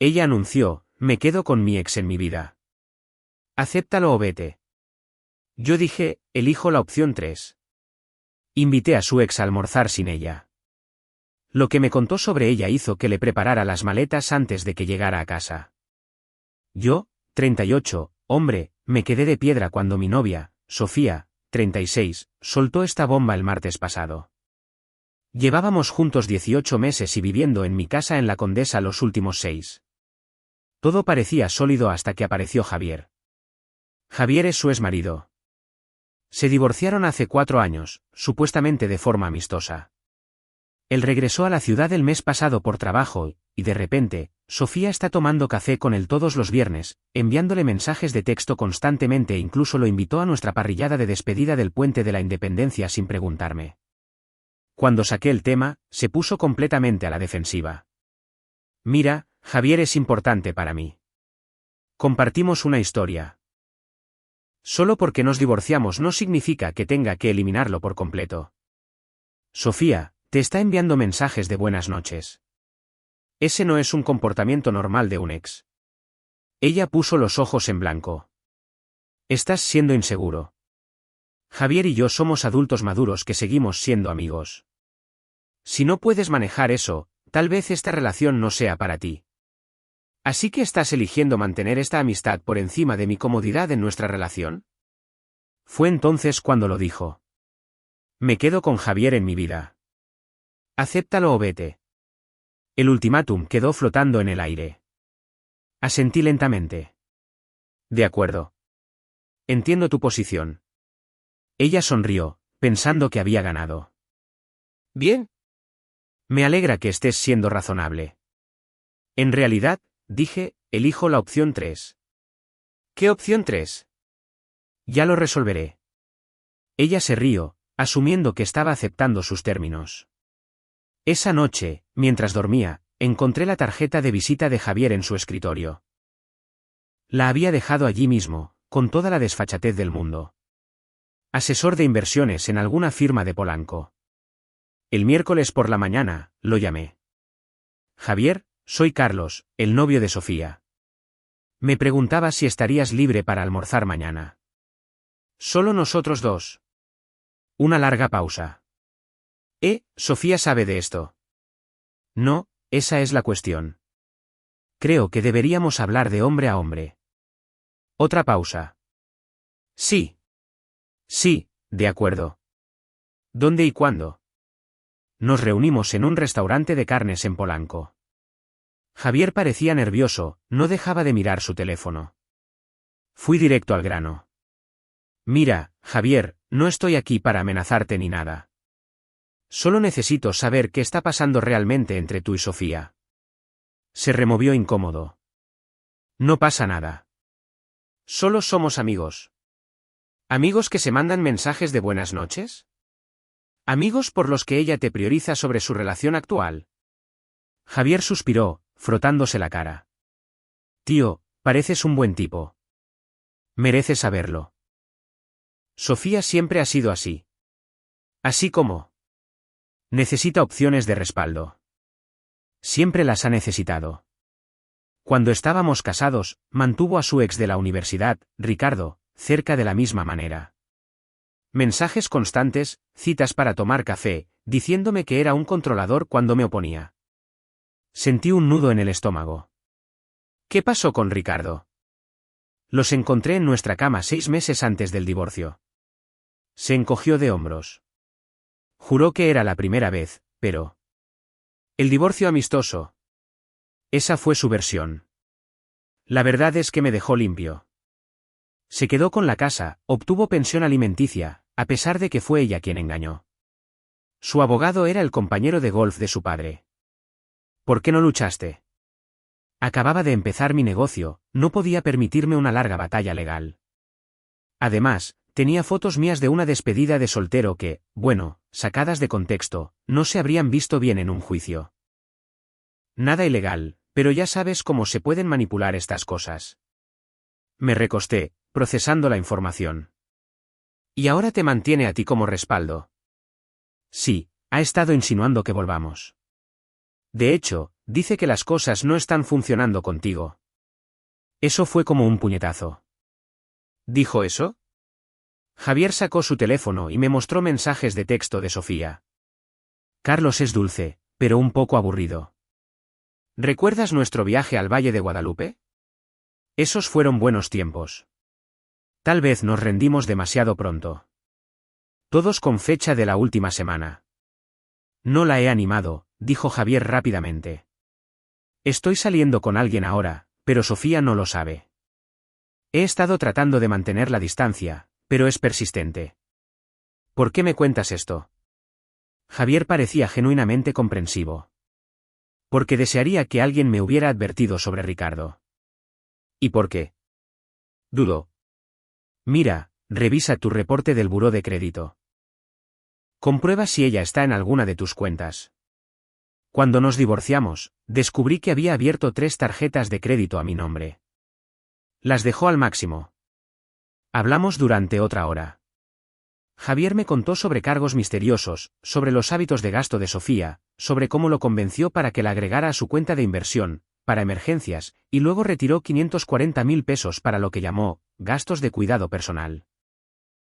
Ella anunció, me quedo con mi ex en mi vida. Acéptalo o vete. Yo dije, elijo la opción 3. Invité a su ex a almorzar sin ella. Lo que me contó sobre ella hizo que le preparara las maletas antes de que llegara a casa. Yo, 38, hombre, me quedé de piedra cuando mi novia, Sofía, 36, soltó esta bomba el martes pasado. Llevábamos juntos 18 meses y viviendo en mi casa en La Condesa los últimos 6. Todo parecía sólido hasta que apareció Javier. Javier es su exmarido. Se divorciaron hace 4 años, supuestamente de forma amistosa. Él regresó a la ciudad el mes pasado por trabajo, y de repente, Sofía está tomando café con él todos los viernes, enviándole mensajes de texto constantemente e incluso lo invitó a nuestra parrillada de despedida del Puente de la Independencia sin preguntarme. Cuando saqué el tema, se puso completamente a la defensiva. Mira, Javier es importante para mí. Compartimos una historia. Solo porque nos divorciamos no significa que tenga que eliminarlo por completo. Sofía, te está enviando mensajes de buenas noches. Ese no es un comportamiento normal de un ex. Ella puso los ojos en blanco. Estás siendo inseguro. Javier y yo somos adultos maduros que seguimos siendo amigos. Si no puedes manejar eso, tal vez esta relación no sea para ti. ¿Así que estás eligiendo mantener esta amistad por encima de mi comodidad en nuestra relación? Fue entonces cuando lo dijo. Me quedo con Javier en mi vida. Acéptalo o vete. El ultimátum quedó flotando en el aire. Asentí lentamente. De acuerdo. Entiendo tu posición. Ella sonrió, pensando que había ganado. Bien. Me alegra que estés siendo razonable. En realidad, dije, elijo la opción 3. ¿Qué opción 3? Ya lo resolveré. Ella se rió, asumiendo que estaba aceptando sus términos. Esa noche, mientras dormía, encontré la tarjeta de visita de Javier en su escritorio. La había dejado allí mismo, con toda la desfachatez del mundo. Asesor de inversiones en alguna firma de Polanco. El miércoles por la mañana, lo llamé. Javier, soy Carlos, el novio de Sofía. Me preguntaba si estarías libre para almorzar mañana. Solo nosotros dos. Una larga pausa. ¿Sofía sabe de esto? No, esa es la cuestión. Creo que deberíamos hablar de hombre a hombre. Otra pausa. Sí. Sí, de acuerdo. ¿Dónde y cuándo? Nos reunimos en un restaurante de carnes en Polanco. Javier parecía nervioso, no dejaba de mirar su teléfono. Fui directo al grano. Mira, Javier, no estoy aquí para amenazarte ni nada. Solo necesito saber qué está pasando realmente entre tú y Sofía. Se removió incómodo. No pasa nada. Solo somos amigos. ¿Amigos que se mandan mensajes de buenas noches? ¿Amigos por los que ella te prioriza sobre su relación actual? Javier suspiró, frotándose la cara. Tío, pareces un buen tipo. Mereces saberlo. Sofía siempre ha sido así. Así como. Necesita opciones de respaldo. Siempre las ha necesitado. Cuando estábamos casados, mantuvo a su ex de la universidad, Ricardo, cerca de la misma manera. Mensajes constantes, citas para tomar café, diciéndome que era un controlador cuando me oponía. Sentí un nudo en el estómago. ¿Qué pasó con Ricardo? Los encontré en nuestra cama 6 meses antes del divorcio. Se encogió de hombros. Juró que era la primera vez, pero... El divorcio amistoso. Esa fue su versión. La verdad es que me dejó limpio. Se quedó con la casa, obtuvo pensión alimenticia, a pesar de que fue ella quien engañó. Su abogado era el compañero de golf de su padre. ¿Por qué no luchaste? Acababa de empezar mi negocio, no podía permitirme una larga batalla legal. Además, tenía fotos mías de una despedida de soltero que, bueno, sacadas de contexto, no se habrían visto bien en un juicio. Nada ilegal, pero ya sabes cómo se pueden manipular estas cosas. Me recosté, procesando la información. ¿Y ahora te mantiene a ti como respaldo? Sí, ha estado insinuando que volvamos. De hecho, dice que las cosas no están funcionando contigo. Eso fue como un puñetazo. ¿Dijo eso? Javier sacó su teléfono y me mostró mensajes de texto de Sofía. Carlos es dulce, pero un poco aburrido. ¿Recuerdas nuestro viaje al Valle de Guadalupe? Esos fueron buenos tiempos. Tal vez nos rendimos demasiado pronto. Todos con fecha de la última semana. No la he animado, dijo Javier rápidamente. Estoy saliendo con alguien ahora, pero Sofía no lo sabe. He estado tratando de mantener la distancia, pero es persistente. ¿Por qué me cuentas esto? Javier parecía genuinamente comprensivo. Porque desearía que alguien me hubiera advertido sobre Ricardo. ¿Y por qué? Dudo. Mira, revisa tu reporte del buró de crédito. Comprueba si ella está en alguna de tus cuentas. Cuando nos divorciamos, descubrí que había abierto 3 tarjetas de crédito a mi nombre. Las dejó al máximo. Hablamos durante otra hora. Javier me contó sobre cargos misteriosos, sobre los hábitos de gasto de Sofía, sobre cómo lo convenció para que la agregara a su cuenta de inversión, para emergencias, y luego retiró 540.000 pesos para lo que llamó gastos de cuidado personal.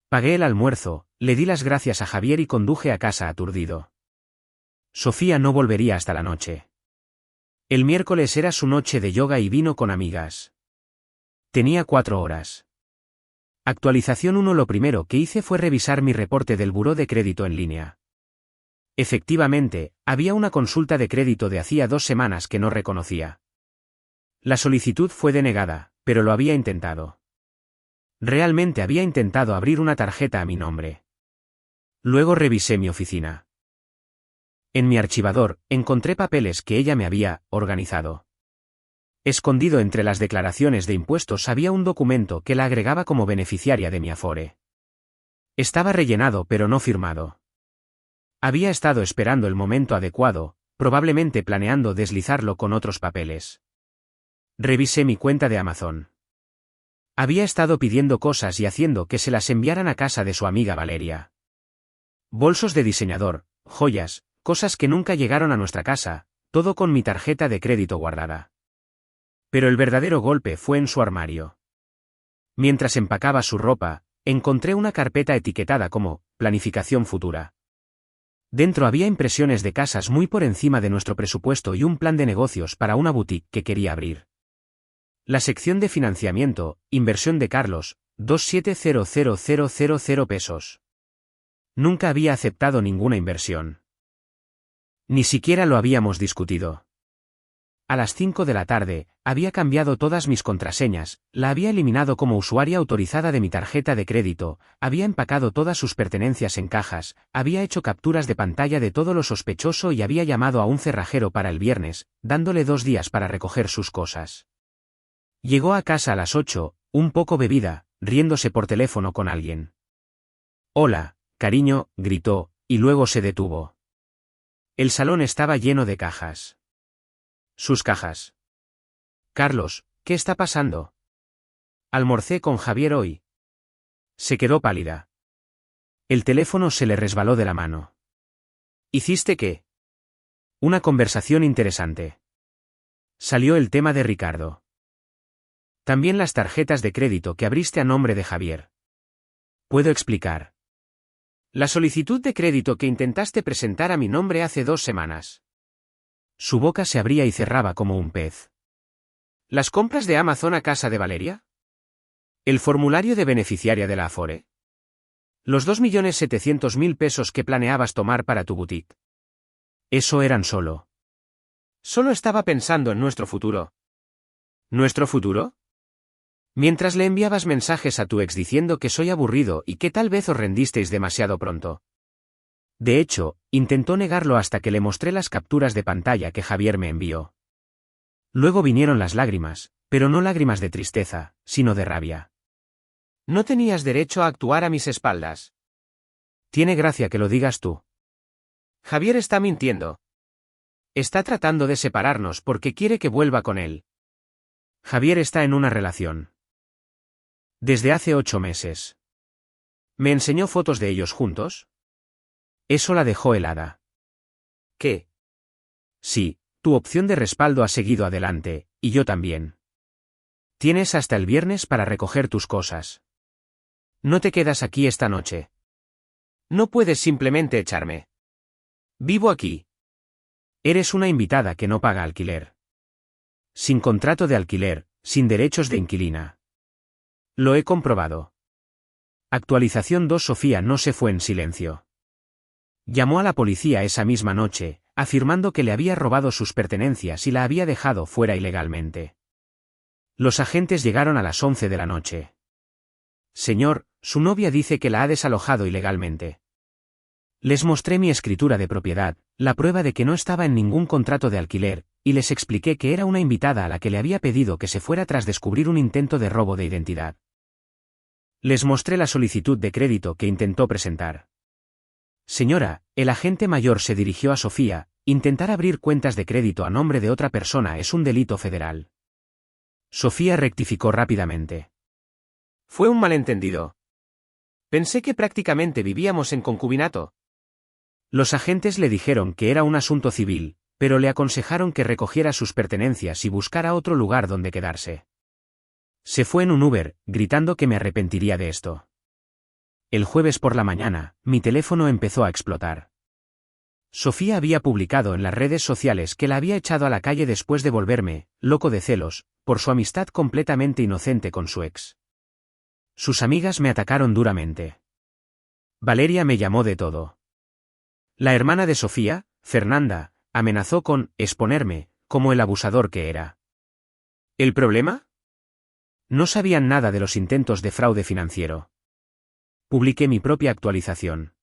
Pagué el almuerzo, le di las gracias a Javier y conduje a casa aturdido. Sofía no volvería hasta la noche. El miércoles era su noche de yoga y vino con amigas. Tenía 4 horas. Actualización 1. Lo primero que hice fue revisar mi reporte del buró de crédito en línea. Efectivamente, había una consulta de crédito de hacía 2 semanas que no reconocía. La solicitud fue denegada, pero lo había intentado. Realmente había intentado abrir una tarjeta a mi nombre. Luego revisé mi oficina. En mi archivador, encontré papeles que ella me había organizado. Escondido entre las declaraciones de impuestos había un documento que la agregaba como beneficiaria de mi Afore. Estaba rellenado pero no firmado. Había estado esperando el momento adecuado, probablemente planeando deslizarlo con otros papeles. Revisé mi cuenta de Amazon. Había estado pidiendo cosas y haciendo que se las enviaran a casa de su amiga Valeria. Bolsos de diseñador, joyas, cosas que nunca llegaron a nuestra casa, todo con mi tarjeta de crédito guardada. Pero el verdadero golpe fue en su armario. Mientras empacaba su ropa, encontré una carpeta etiquetada como planificación futura. Dentro había impresiones de casas muy por encima de nuestro presupuesto y un plan de negocios para una boutique que quería abrir. La sección de financiamiento, inversión de Carlos, 2700000 pesos. Nunca había aceptado ninguna inversión. Ni siquiera lo habíamos discutido. A las 5 de la tarde, había cambiado todas mis contraseñas, la había eliminado como usuaria autorizada de mi tarjeta de crédito, había empacado todas sus pertenencias en cajas, había hecho capturas de pantalla de todo lo sospechoso y había llamado a un cerrajero para el viernes, dándole 2 días para recoger sus cosas. Llegó a casa a las 8, un poco bebida, riéndose por teléfono con alguien. «Hola, cariño», gritó, y luego se detuvo. El salón estaba lleno de cajas. Sus cajas. «Carlos, ¿qué está pasando?» «Almorcé con Javier hoy». Se quedó pálida. El teléfono se le resbaló de la mano. «¿Hiciste qué?» «Una conversación interesante. Salió el tema de Ricardo. También las tarjetas de crédito que abriste a nombre de Javier. Puedo explicar. La solicitud de crédito que intentaste presentar a mi nombre hace 2 semanas. Su boca se abría y cerraba como un pez. ¿Las compras de Amazon a casa de Valeria? ¿El formulario de beneficiaria de la Afore? ¿Los 2.700.000 pesos que planeabas tomar para tu boutique? Eso eran solo. Solo estaba pensando en nuestro futuro. ¿Nuestro futuro? Mientras le enviabas mensajes a tu ex diciendo que soy aburrido y que tal vez os rendisteis demasiado pronto. De hecho, intentó negarlo hasta que le mostré las capturas de pantalla que Javier me envió. Luego vinieron las lágrimas, pero no lágrimas de tristeza, sino de rabia. No tenías derecho a actuar a mis espaldas. Tiene gracia que lo digas tú. Javier está mintiendo. Está tratando de separarnos porque quiere que vuelva con él. Javier está en una relación. Desde hace 8 meses. ¿Me enseñó fotos de ellos juntos? Eso la dejó helada. ¿Qué? Sí, Tu opción de respaldo ha seguido adelante, y yo también. Tienes hasta el viernes para recoger tus cosas. No te quedas aquí esta noche. No puedes simplemente echarme. Vivo aquí. Eres una invitada que no paga alquiler. Sin contrato de alquiler, sin derechos de inquilina. Lo he comprobado. Actualización 2. Sofía no se fue en silencio. Llamó a la policía esa misma noche, afirmando que le había robado sus pertenencias y la había dejado fuera ilegalmente. Los agentes llegaron a las 11 de la noche. Señor, su novia dice que la ha desalojado ilegalmente. Les mostré mi escritura de propiedad, la prueba de que no estaba en ningún contrato de alquiler, y les expliqué que era una invitada a la que le había pedido que se fuera tras descubrir un intento de robo de identidad. Les mostré la solicitud de crédito que intentó presentar. Señora, el agente mayor se dirigió a Sofía. Intentar abrir cuentas de crédito a nombre de otra persona es un delito federal. Sofía rectificó rápidamente. Fue un malentendido. Pensé que prácticamente vivíamos en concubinato. Los agentes le dijeron que era un asunto civil, pero le aconsejaron que recogiera sus pertenencias y buscara otro lugar donde quedarse. Se fue en un Uber, gritando que me arrepentiría de esto. El jueves por la mañana, mi teléfono empezó a explotar. Sofía había publicado en las redes sociales que la había echado a la calle después de volverme, loco de celos, por su amistad completamente inocente con su ex. Sus amigas me atacaron duramente. Valeria me llamó de todo. La hermana de Sofía, Fernanda, amenazó con exponerme, como el abusador que era. ¿El problema? No sabían nada de los intentos de fraude financiero. Publiqué mi propia actualización.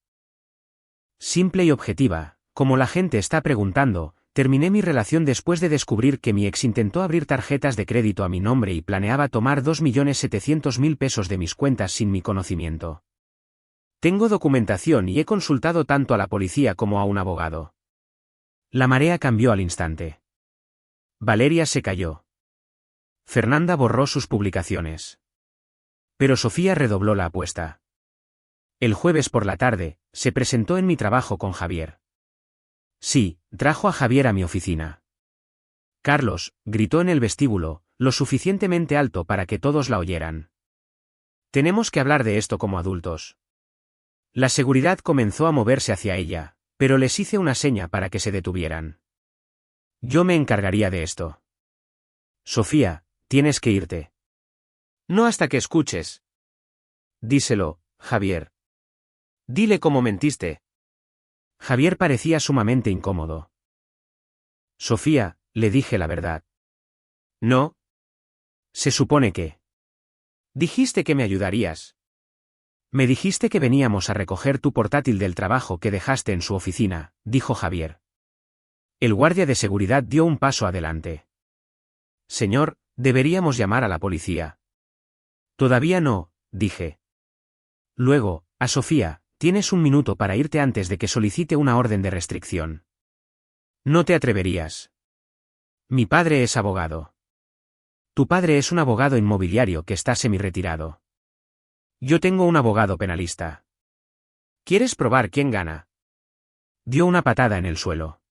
Simple y objetiva, como la gente está preguntando, terminé mi relación después de descubrir que mi ex intentó abrir tarjetas de crédito a mi nombre y planeaba tomar 2.700.000 pesos de mis cuentas sin mi conocimiento. Tengo documentación y he consultado tanto a la policía como a un abogado. La marea cambió al instante. Valeria se calló. Fernanda borró sus publicaciones. Pero Sofía redobló la apuesta. El jueves por la tarde, se presentó en mi trabajo con Javier. Sí, trajo a Javier a mi oficina. Carlos, gritó en el vestíbulo, lo suficientemente alto para que todos la oyeran. Tenemos que hablar de esto como adultos. La seguridad comenzó a moverse hacia ella, pero les hice una seña para que se detuvieran. Yo me encargaría de esto. Sofía, tienes que irte. No hasta que escuches. Díselo, Javier. Dile cómo mentiste. Javier parecía sumamente incómodo. Sofía, le dije la verdad. No. Se supone que. Dijiste que me ayudarías. Me dijiste que veníamos a recoger tu portátil del trabajo que dejaste en su oficina, dijo Javier. El guardia de seguridad dio un paso adelante. Señor, deberíamos llamar a la policía. Todavía no, dije. Luego, a Sofía, tienes un minuto para irte antes de que solicite una orden de restricción. No te atreverías. Mi padre es abogado. Tu padre es un abogado inmobiliario que está semi-retirado. Yo tengo un abogado penalista. ¿Quieres probar quién gana? Dio una patada en el suelo.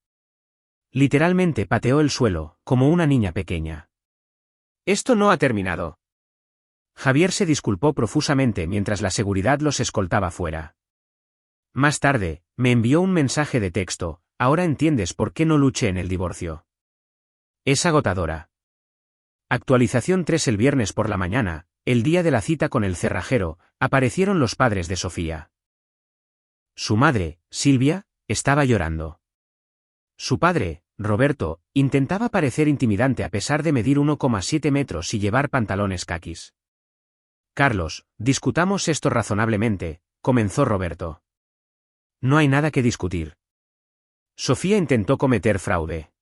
Literalmente pateó el suelo, como una niña pequeña. Esto no ha terminado. Javier se disculpó profusamente mientras la seguridad los escoltaba fuera. Más tarde, me envió un mensaje de texto: ahora entiendes por qué no luché en el divorcio. Es agotadora. Actualización 3. El viernes por la mañana, el día de la cita con el cerrajero, aparecieron los padres de Sofía. Su madre, Silvia, estaba llorando. Su padre, Roberto, intentaba parecer intimidante a pesar de medir 1,7 metros y llevar pantalones caquis. Carlos, discutamos esto razonablemente, comenzó Roberto. No hay nada que discutir. Sofía intentó cometer fraude.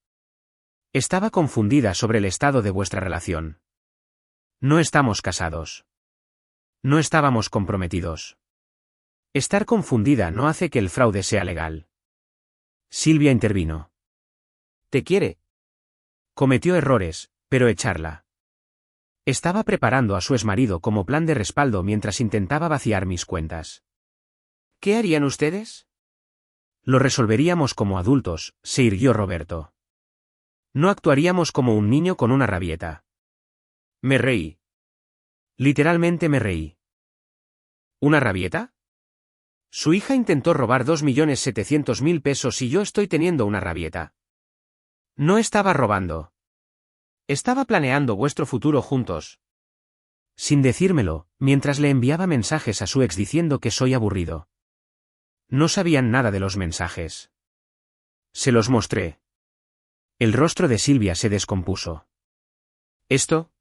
Estaba confundida sobre el estado de vuestra relación. No estamos casados. No estábamos comprometidos. Estar confundida no hace que el fraude sea legal. Silvia intervino. ¿Te quiere? Cometió errores, pero echarla. Estaba preparando a su exmarido como plan de respaldo mientras intentaba vaciar mis cuentas. ¿Qué harían ustedes? Lo resolveríamos como adultos, se irguió Roberto. No actuaríamos como un niño con una rabieta. Me reí. Literalmente me reí. ¿Una rabieta? Su hija intentó robar 2.700.000 pesos y yo estoy teniendo una rabieta. No estaba robando. Estaba planeando vuestro futuro juntos. Sin decírmelo, mientras le enviaba mensajes a su ex diciendo que soy aburrido. No sabían nada de los mensajes. Se los mostré. El rostro de Silvia se descompuso. ¿Esto?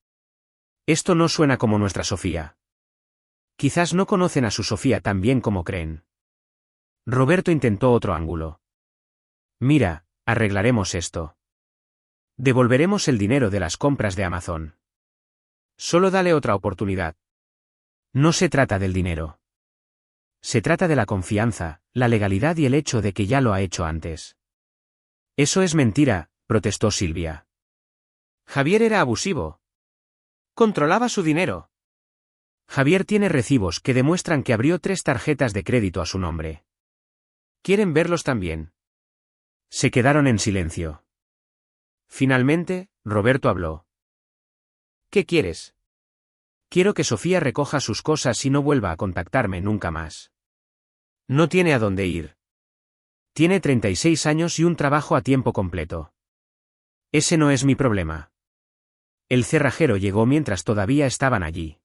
Esto no suena como nuestra Sofía. Quizás no conocen a su Sofía tan bien como creen. Roberto intentó otro ángulo. Mira, arreglaremos esto. Devolveremos el dinero de las compras de Amazon. Solo dale otra oportunidad. No se trata del dinero. Se trata de la confianza, la legalidad y el hecho de que ya lo ha hecho antes. Eso es mentira, protestó Silvia. Javier era abusivo. Controlaba su dinero. Javier tiene recibos que demuestran que abrió 3 tarjetas de crédito a su nombre. ¿Quieren verlos también? Se quedaron en silencio. Finalmente, Roberto habló. ¿Qué quieres? Quiero que Sofía recoja sus cosas y no vuelva a contactarme nunca más. No tiene a dónde ir. Tiene 36 años y un trabajo a tiempo completo. Ese no es mi problema. El cerrajero llegó mientras todavía estaban allí.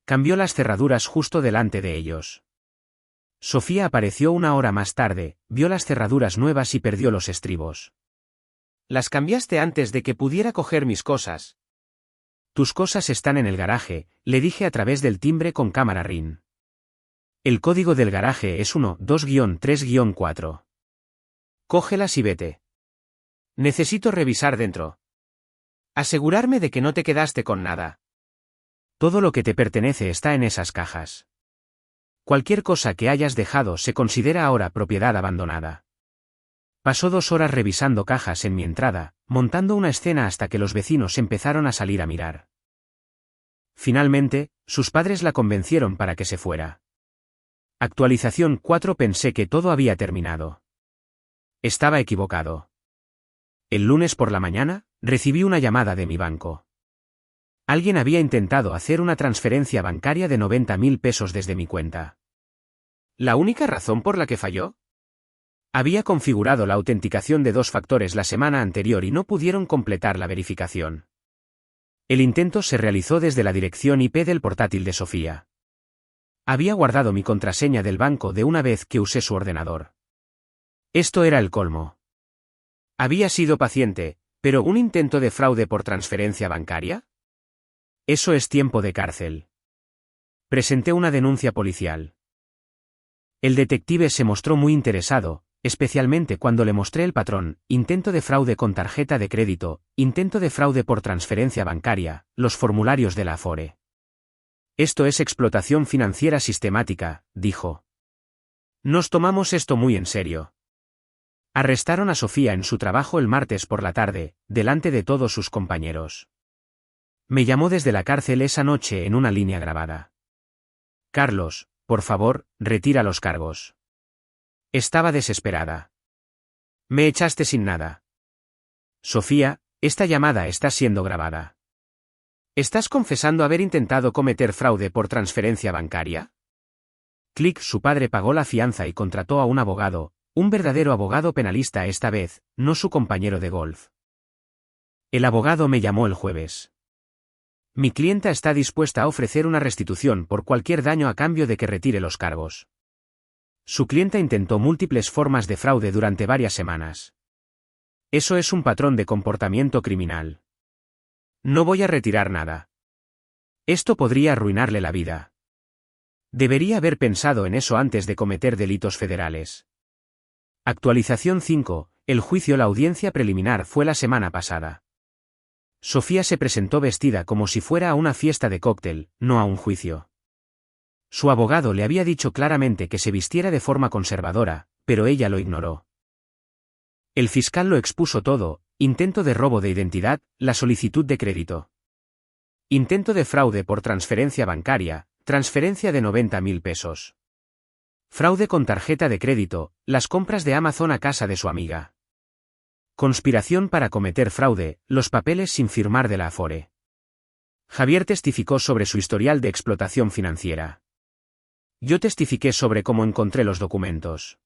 Cambió las cerraduras justo delante de ellos. Sofía apareció 1 hora más tarde, vio las cerraduras nuevas y perdió los estribos. Las cambiaste antes de que pudiera coger mis cosas. Tus cosas están en el garaje, le dije a través del timbre con cámara Ring. El código del garaje es 1-2-3-4. Cógelas y vete. Necesito revisar dentro. Asegurarme de que no te quedaste con nada. Todo lo que te pertenece está en esas cajas. Cualquier cosa que hayas dejado se considera ahora propiedad abandonada. Pasó 2 horas revisando cajas en mi entrada, montando una escena hasta que los vecinos empezaron a salir a mirar. Finalmente, sus padres la convencieron para que se fuera. Actualización 4. Pensé que todo había terminado. Estaba equivocado. El lunes por la mañana, recibí una llamada de mi banco. Alguien había intentado hacer una transferencia bancaria de 90.000 pesos desde mi cuenta. ¿La única razón por la que falló? Había configurado la autenticación de 2 factores la semana anterior y no pudieron completar la verificación. El intento se realizó desde la dirección IP del portátil de Sofía. Había guardado mi contraseña del banco de una vez que usé su ordenador. Esto era el colmo. Había sido paciente, pero ¿un intento de fraude por transferencia bancaria? Eso es tiempo de cárcel. Presenté una denuncia policial. El detective se mostró muy interesado, especialmente cuando le mostré el patrón: intento de fraude con tarjeta de crédito, intento de fraude por transferencia bancaria, los formularios de la Afore. Esto es explotación financiera sistemática, dijo. Nos tomamos esto muy en serio. Arrestaron a Sofía en su trabajo el martes por la tarde, delante de todos sus compañeros. Me llamó desde la cárcel esa noche en una línea grabada. Carlos, por favor, retira los cargos. Estaba desesperada. Me echaste sin nada. Sofía, esta llamada está siendo grabada. ¿Estás confesando haber intentado cometer fraude por transferencia bancaria? Click. Su padre pagó la fianza y contrató a un abogado, un verdadero abogado penalista esta vez, no su compañero de golf. El abogado me llamó el jueves. Mi clienta está dispuesta a ofrecer una restitución por cualquier daño a cambio de que retire los cargos. Su clienta intentó múltiples formas de fraude durante varias semanas. Eso es un patrón de comportamiento criminal. No voy a retirar nada. Esto podría arruinarle la vida. Debería haber pensado en eso antes de cometer delitos federales. Actualización 5. El juicio. La audiencia preliminar fue la semana pasada. Sofía se presentó vestida como si fuera a una fiesta de cóctel, no a un juicio. Su abogado le había dicho claramente que se vistiera de forma conservadora, pero ella lo ignoró. El fiscal lo expuso todo: intento de robo de identidad, la solicitud de crédito. Intento de fraude por transferencia bancaria, transferencia de 90.000 pesos. Fraude con tarjeta de crédito, las compras de Amazon a casa de su amiga. Conspiración para cometer fraude, los papeles sin firmar de la Afore. Javier testificó sobre su historial de explotación financiera. Yo testifiqué sobre cómo encontré los documentos.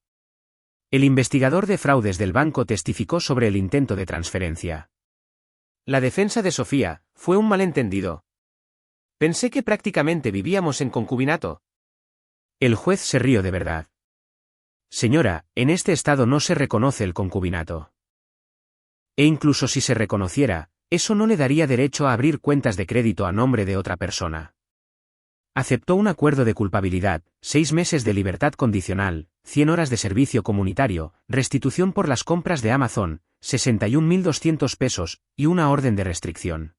El investigador de fraudes del banco testificó sobre el intento de transferencia. La defensa de Sofía fue un malentendido. Pensé que prácticamente vivíamos en concubinato. El juez se rió de verdad. Señora, en este estado no se reconoce el concubinato. E incluso si se reconociera, eso no le daría derecho a abrir cuentas de crédito a nombre de otra persona. Aceptó un acuerdo de culpabilidad, 6 meses de libertad condicional, 100 horas de servicio comunitario, restitución por las compras de Amazon, 61.200 pesos, y una orden de restricción.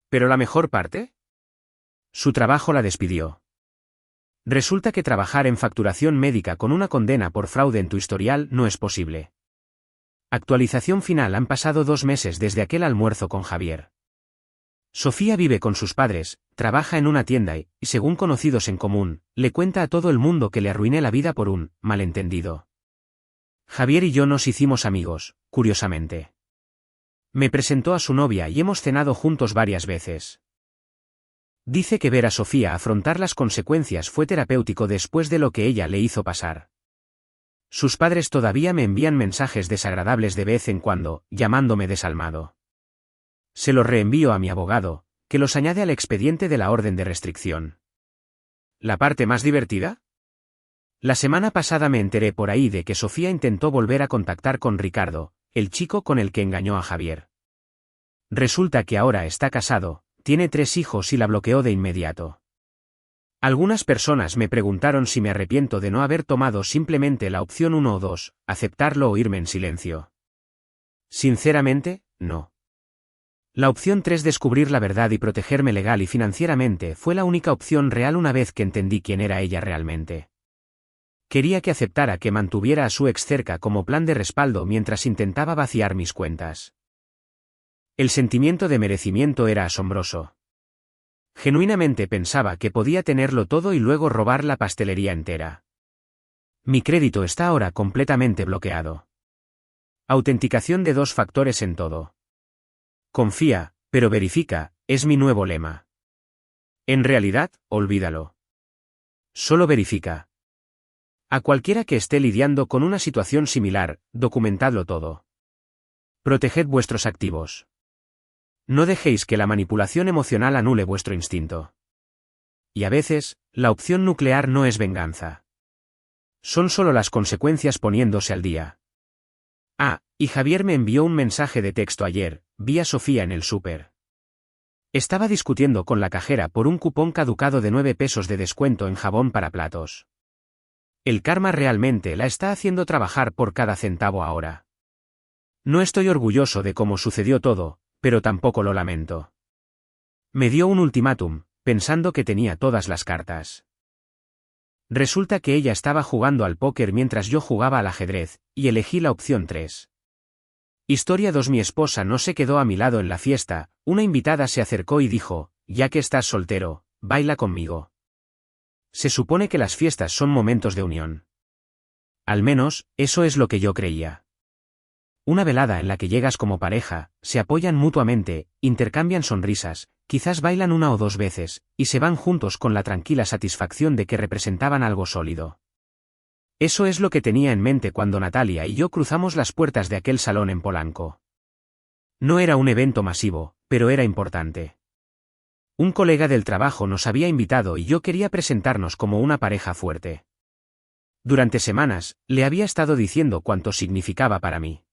¿Pero la mejor parte? Su trabajo la despidió. Resulta que trabajar en facturación médica con una condena por fraude en tu historial no es posible. Actualización final: han pasado 2 meses desde aquel almuerzo con Javier. Sofía vive con sus padres, trabaja en una tienda y, según conocidos en común, le cuenta a todo el mundo que le arruiné la vida por un malentendido. Javier y yo nos hicimos amigos, curiosamente. Me presentó a su novia y hemos cenado juntos varias veces. Dice que ver a Sofía afrontar las consecuencias fue terapéutico después de lo que ella le hizo pasar. Sus padres todavía me envían mensajes desagradables de vez en cuando, llamándome desalmado. Se los reenvío a mi abogado, que los añade al expediente de la orden de restricción. ¿La parte más divertida? La semana pasada me enteré por ahí de que Sofía intentó volver a contactar con Ricardo, el chico con el que engañó a Javier. Resulta que ahora está casado, tiene 3 hijos y la bloqueó de inmediato. Algunas personas me preguntaron si me arrepiento de no haber tomado simplemente la opción 1 o 2, aceptarlo o irme en silencio. Sinceramente, no. La opción 3, descubrir la verdad y protegerme legal y financieramente, fue la única opción real una vez que entendí quién era ella realmente. Quería que aceptara que mantuviera a su ex cerca como plan de respaldo mientras intentaba vaciar mis cuentas. El sentimiento de merecimiento era asombroso. Genuinamente pensaba que podía tenerlo todo y luego robar la pastelería entera. Mi crédito está ahora completamente bloqueado. Autenticación de 2 factores en todo. Confía, pero verifica, es mi nuevo lema. En realidad, olvídalo. Solo verifica. A cualquiera que esté lidiando con una situación similar, documentadlo todo. Proteged vuestros activos. No dejéis que la manipulación emocional anule vuestro instinto. Y a veces, la opción nuclear no es venganza. Son solo las consecuencias poniéndose al día. Ah, y Javier me envió un mensaje de texto ayer, vi a Sofía en el súper. Estaba discutiendo con la cajera por un cupón caducado de 9 pesos de descuento en jabón para platos. El karma realmente la está haciendo trabajar por cada centavo ahora. No estoy orgulloso de cómo sucedió todo, pero tampoco lo lamento. Me dio un ultimátum, pensando que tenía todas las cartas. Resulta que ella estaba jugando al póker mientras yo jugaba al ajedrez, y elegí la opción 3. Historia 2. Mi esposa no se quedó a mi lado en la fiesta, una invitada se acercó y dijo, ya que estás soltero, baila conmigo. Se supone que las fiestas son momentos de unión. Al menos, eso es lo que yo creía. Una velada en la que llegas como pareja, se apoyan mutuamente, intercambian sonrisas, quizás bailan 1 o 2 veces, y se van juntos con la tranquila satisfacción de que representaban algo sólido. Eso es lo que tenía en mente cuando Natalia y yo cruzamos las puertas de aquel salón en Polanco. No era un evento masivo, pero era importante. Un colega del trabajo nos había invitado y yo quería presentarnos como una pareja fuerte. Durante semanas, le había estado diciendo cuánto significaba para mí.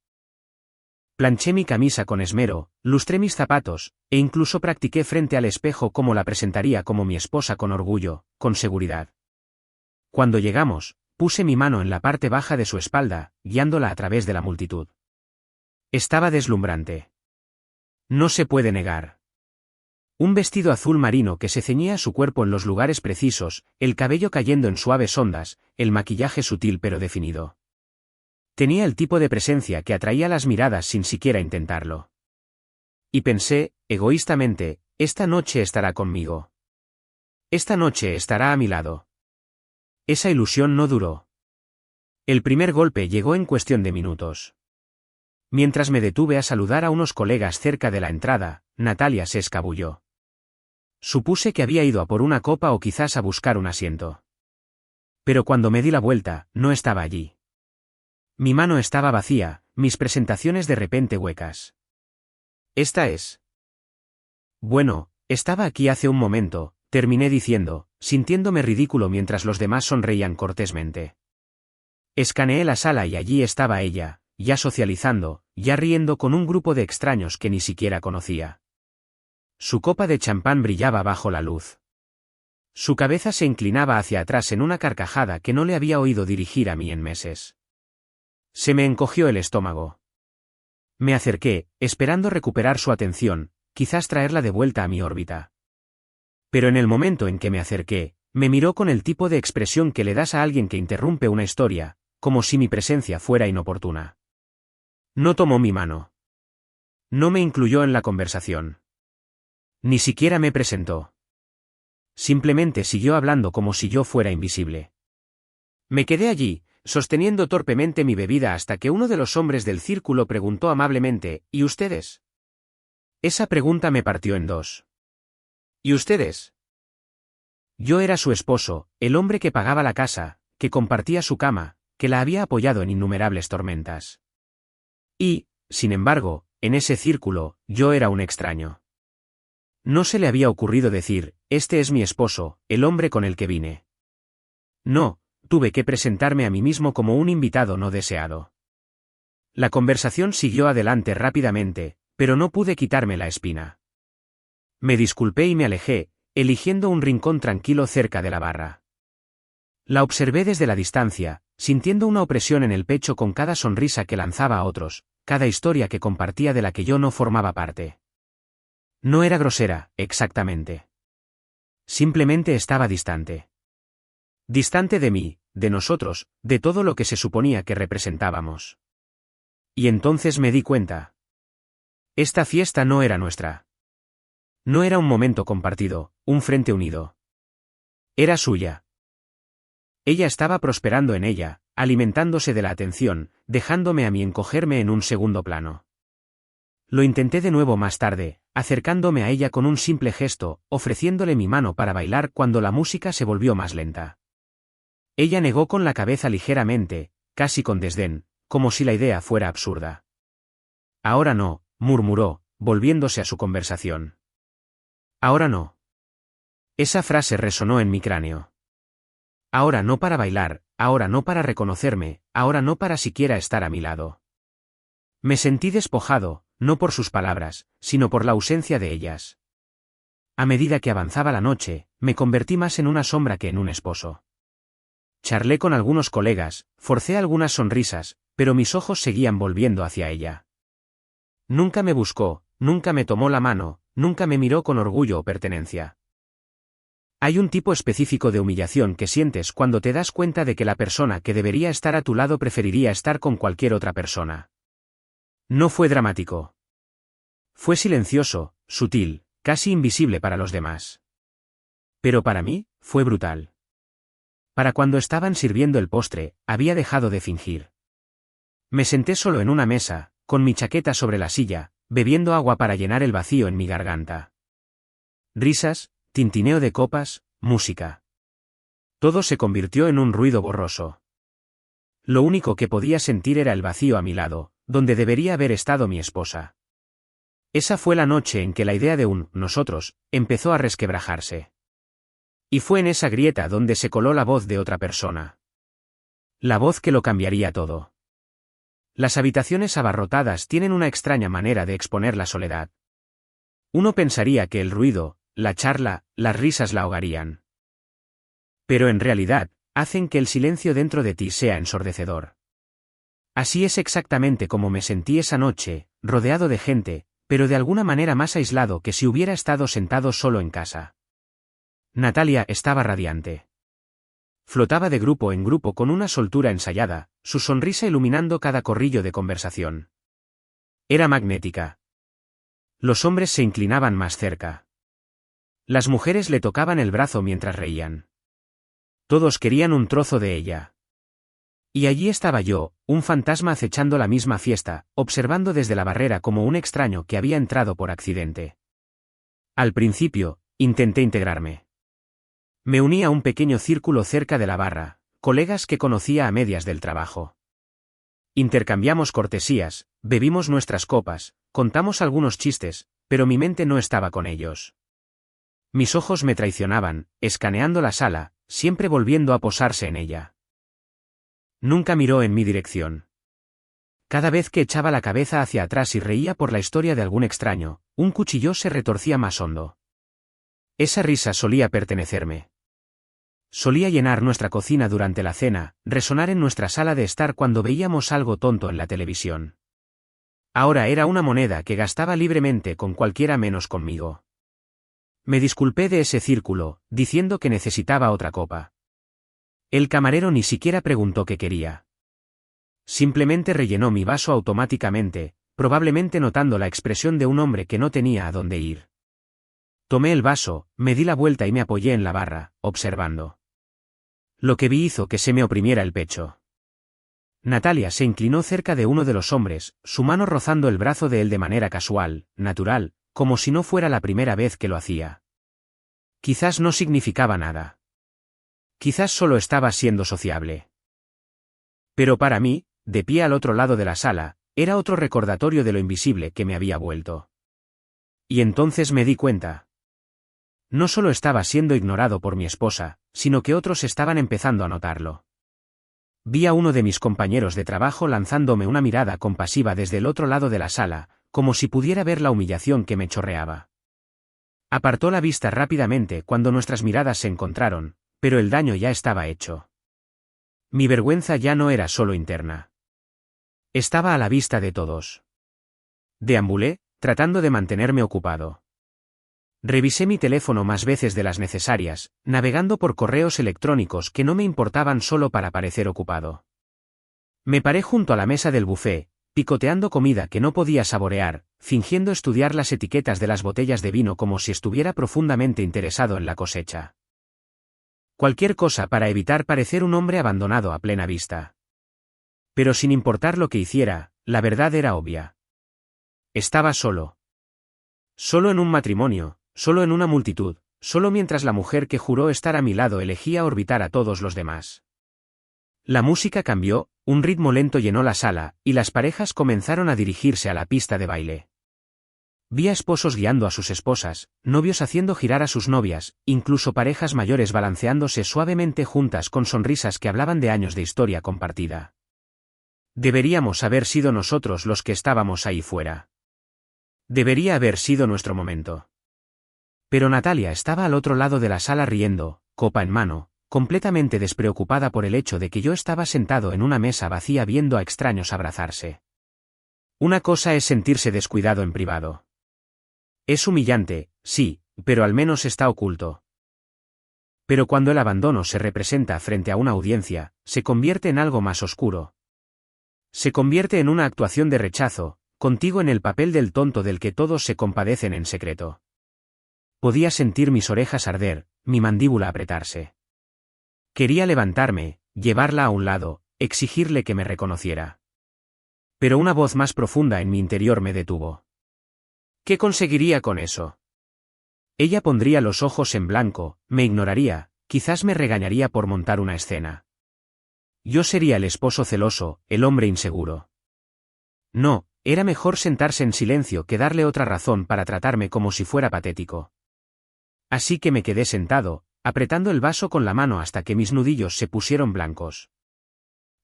Planché mi camisa con esmero, lustré mis zapatos, e incluso practiqué frente al espejo cómo la presentaría como mi esposa con orgullo, con seguridad. Cuando llegamos, puse mi mano en la parte baja de su espalda, guiándola a través de la multitud. Estaba deslumbrante. No se puede negar. Un vestido azul marino que se ceñía a su cuerpo en los lugares precisos, el cabello cayendo en suaves ondas, el maquillaje sutil pero definido. Tenía el tipo de presencia que atraía las miradas sin siquiera intentarlo. Y pensé, egoístamente, esta noche estará conmigo. Esta noche estará a mi lado. Esa ilusión no duró. El primer golpe llegó en cuestión de minutos. Mientras me detuve a saludar a unos colegas cerca de la entrada, Natalia se escabulló. Supuse que había ido a por una copa o quizás a buscar un asiento. Pero cuando me di la vuelta, no estaba allí. Mi mano estaba vacía, mis presentaciones de repente huecas. Esta es. Bueno, estaba aquí hace un momento, terminé diciendo, sintiéndome ridículo mientras los demás sonreían cortésmente. Escaneé la sala y allí estaba ella, ya socializando, ya riendo con un grupo de extraños que ni siquiera conocía. Su copa de champán brillaba bajo la luz. Su cabeza se inclinaba hacia atrás en una carcajada que no le había oído dirigir a mí en meses. Se me encogió el estómago. Me acerqué, esperando recuperar su atención, quizás traerla de vuelta a mi órbita. Pero en el momento en que me acerqué, me miró con el tipo de expresión que le das a alguien que interrumpe una historia, como si mi presencia fuera inoportuna. No tomó mi mano. No me incluyó en la conversación. Ni siquiera me presentó. Simplemente siguió hablando como si yo fuera invisible. Me quedé allí, sosteniendo torpemente mi bebida hasta que uno de los hombres del círculo preguntó amablemente, ¿y ustedes? Esa pregunta me partió en dos. ¿Y ustedes? Yo era su esposo, el hombre que pagaba la casa, que compartía su cama, que la había apoyado en innumerables tormentas. Y, sin embargo, en ese círculo, yo era un extraño. No se le había ocurrido decir, este es mi esposo, el hombre con el que vine. No, tuve que presentarme a mí mismo como un invitado no deseado. La conversación siguió adelante rápidamente, pero no pude quitarme la espina. Me disculpé y me alejé, eligiendo un rincón tranquilo cerca de la barra. La observé desde la distancia, sintiendo una opresión en el pecho con cada sonrisa que lanzaba a otros, cada historia que compartía de la que yo no formaba parte. No era grosera, exactamente. Simplemente estaba distante. Distante de mí, de nosotros, de todo lo que se suponía que representábamos. Y entonces me di cuenta. Esta fiesta no era nuestra. No era un momento compartido, un frente unido. Era suya. Ella estaba prosperando en ella, alimentándose de la atención, dejándome a mí encogerme en un segundo plano. Lo intenté de nuevo más tarde, acercándome a ella con un simple gesto, ofreciéndole mi mano para bailar cuando la música se volvió más lenta. Ella negó con la cabeza ligeramente, casi con desdén, como si la idea fuera absurda. Ahora no, murmuró, volviéndose a su conversación. Ahora no. Esa frase resonó en mi cráneo. Ahora no para bailar, ahora no para reconocerme, ahora no para siquiera estar a mi lado. Me sentí despojado, no por sus palabras, sino por la ausencia de ellas. A medida que avanzaba la noche, me convertí más en una sombra que en un esposo. Charlé con algunos colegas, forcé algunas sonrisas, pero mis ojos seguían volviendo hacia ella. Nunca me buscó, nunca me tomó la mano, nunca me miró con orgullo o pertenencia. Hay un tipo específico de humillación que sientes cuando te das cuenta de que la persona que debería estar a tu lado preferiría estar con cualquier otra persona. No fue dramático. Fue silencioso, sutil, casi invisible para los demás. Pero para mí, fue brutal. Para cuando estaban sirviendo el postre, había dejado de fingir. Me senté solo en una mesa, con mi chaqueta sobre la silla, bebiendo agua para llenar el vacío en mi garganta. Risas, tintineo de copas, música. Todo se convirtió en un ruido borroso. Lo único que podía sentir era el vacío a mi lado, donde debería haber estado mi esposa. Esa fue la noche en que la idea de un nosotros empezó a resquebrajarse. Y fue en esa grieta donde se coló la voz de otra persona. La voz que lo cambiaría todo. Las habitaciones abarrotadas tienen una extraña manera de exponer la soledad. Uno pensaría que el ruido, la charla, las risas la ahogarían. Pero en realidad, hacen que el silencio dentro de ti sea ensordecedor. Así es exactamente como me sentí esa noche, rodeado de gente, pero de alguna manera más aislado que si hubiera estado sentado solo en casa. Natalia estaba radiante. Flotaba de grupo en grupo con una soltura ensayada, su sonrisa iluminando cada corrillo de conversación. Era magnética. Los hombres se inclinaban más cerca. Las mujeres le tocaban el brazo mientras reían. Todos querían un trozo de ella. Y allí estaba yo, un fantasma acechando la misma fiesta, observando desde la barrera como un extraño que había entrado por accidente. Al principio, intenté integrarme. Me uní a un pequeño círculo cerca de la barra, colegas que conocía a medias del trabajo. Intercambiamos cortesías, bebimos nuestras copas, contamos algunos chistes, pero mi mente no estaba con ellos. Mis ojos me traicionaban, escaneando la sala, siempre volviendo a posarse en ella. Nunca miró en mi dirección. Cada vez que echaba la cabeza hacia atrás y reía por la historia de algún extraño, un cuchillo se retorcía más hondo. Esa risa solía pertenecerme. Solía llenar nuestra cocina durante la cena, resonar en nuestra sala de estar cuando veíamos algo tonto en la televisión. Ahora era una moneda que gastaba libremente con cualquiera menos conmigo. Me disculpé de ese círculo, diciendo que necesitaba otra copa. El camarero ni siquiera preguntó qué quería. Simplemente rellenó mi vaso automáticamente, probablemente notando la expresión de un hombre que no tenía a dónde ir. Tomé el vaso, me di la vuelta y me apoyé en la barra, observando. Lo que vi hizo que se me oprimiera el pecho. Natalia se inclinó cerca de uno de los hombres, su mano rozando el brazo de él de manera casual, natural, como si no fuera la primera vez que lo hacía. Quizás no significaba nada. Quizás solo estaba siendo sociable. Pero para mí, de pie al otro lado de la sala, era otro recordatorio de lo invisible que me había vuelto. Y entonces me di cuenta. No solo estaba siendo ignorado por mi esposa, sino que otros estaban empezando a notarlo. Vi a uno de mis compañeros de trabajo lanzándome una mirada compasiva desde el otro lado de la sala, como si pudiera ver la humillación que me chorreaba. Apartó la vista rápidamente cuando nuestras miradas se encontraron, pero el daño ya estaba hecho. Mi vergüenza ya no era solo interna. Estaba a la vista de todos. Deambulé, tratando de mantenerme ocupado. Revisé mi teléfono más veces de las necesarias, navegando por correos electrónicos que no me importaban solo para parecer ocupado. Me paré junto a la mesa del buffet, picoteando comida que no podía saborear, fingiendo estudiar las etiquetas de las botellas de vino como si estuviera profundamente interesado en la cosecha. Cualquier cosa para evitar parecer un hombre abandonado a plena vista. Pero sin importar lo que hiciera, la verdad era obvia. Estaba solo. Solo en un matrimonio, solo en una multitud, solo mientras la mujer que juró estar a mi lado elegía orbitar a todos los demás. La música cambió, un ritmo lento llenó la sala, y las parejas comenzaron a dirigirse a la pista de baile. Vi a esposos guiando a sus esposas, novios haciendo girar a sus novias, incluso parejas mayores balanceándose suavemente juntas con sonrisas que hablaban de años de historia compartida. Deberíamos haber sido nosotros los que estábamos ahí fuera. Debería haber sido nuestro momento. Pero Natalia estaba al otro lado de la sala riendo, copa en mano, completamente despreocupada por el hecho de que yo estaba sentado en una mesa vacía viendo a extraños abrazarse. Una cosa es sentirse descuidado en privado. Es humillante, sí, pero al menos está oculto. Pero cuando el abandono se representa frente a una audiencia, se convierte en algo más oscuro. Se convierte en una actuación de rechazo, contigo en el papel del tonto del que todos se compadecen en secreto. Podía sentir mis orejas arder, mi mandíbula apretarse. Quería levantarme, llevarla a un lado, exigirle que me reconociera. Pero una voz más profunda en mi interior me detuvo. ¿Qué conseguiría con eso? Ella pondría los ojos en blanco, me ignoraría, quizás me regañaría por montar una escena. Yo sería el esposo celoso, el hombre inseguro. No, era mejor sentarse en silencio que darle otra razón para tratarme como si fuera patético. Así que me quedé sentado, apretando el vaso con la mano hasta que mis nudillos se pusieron blancos.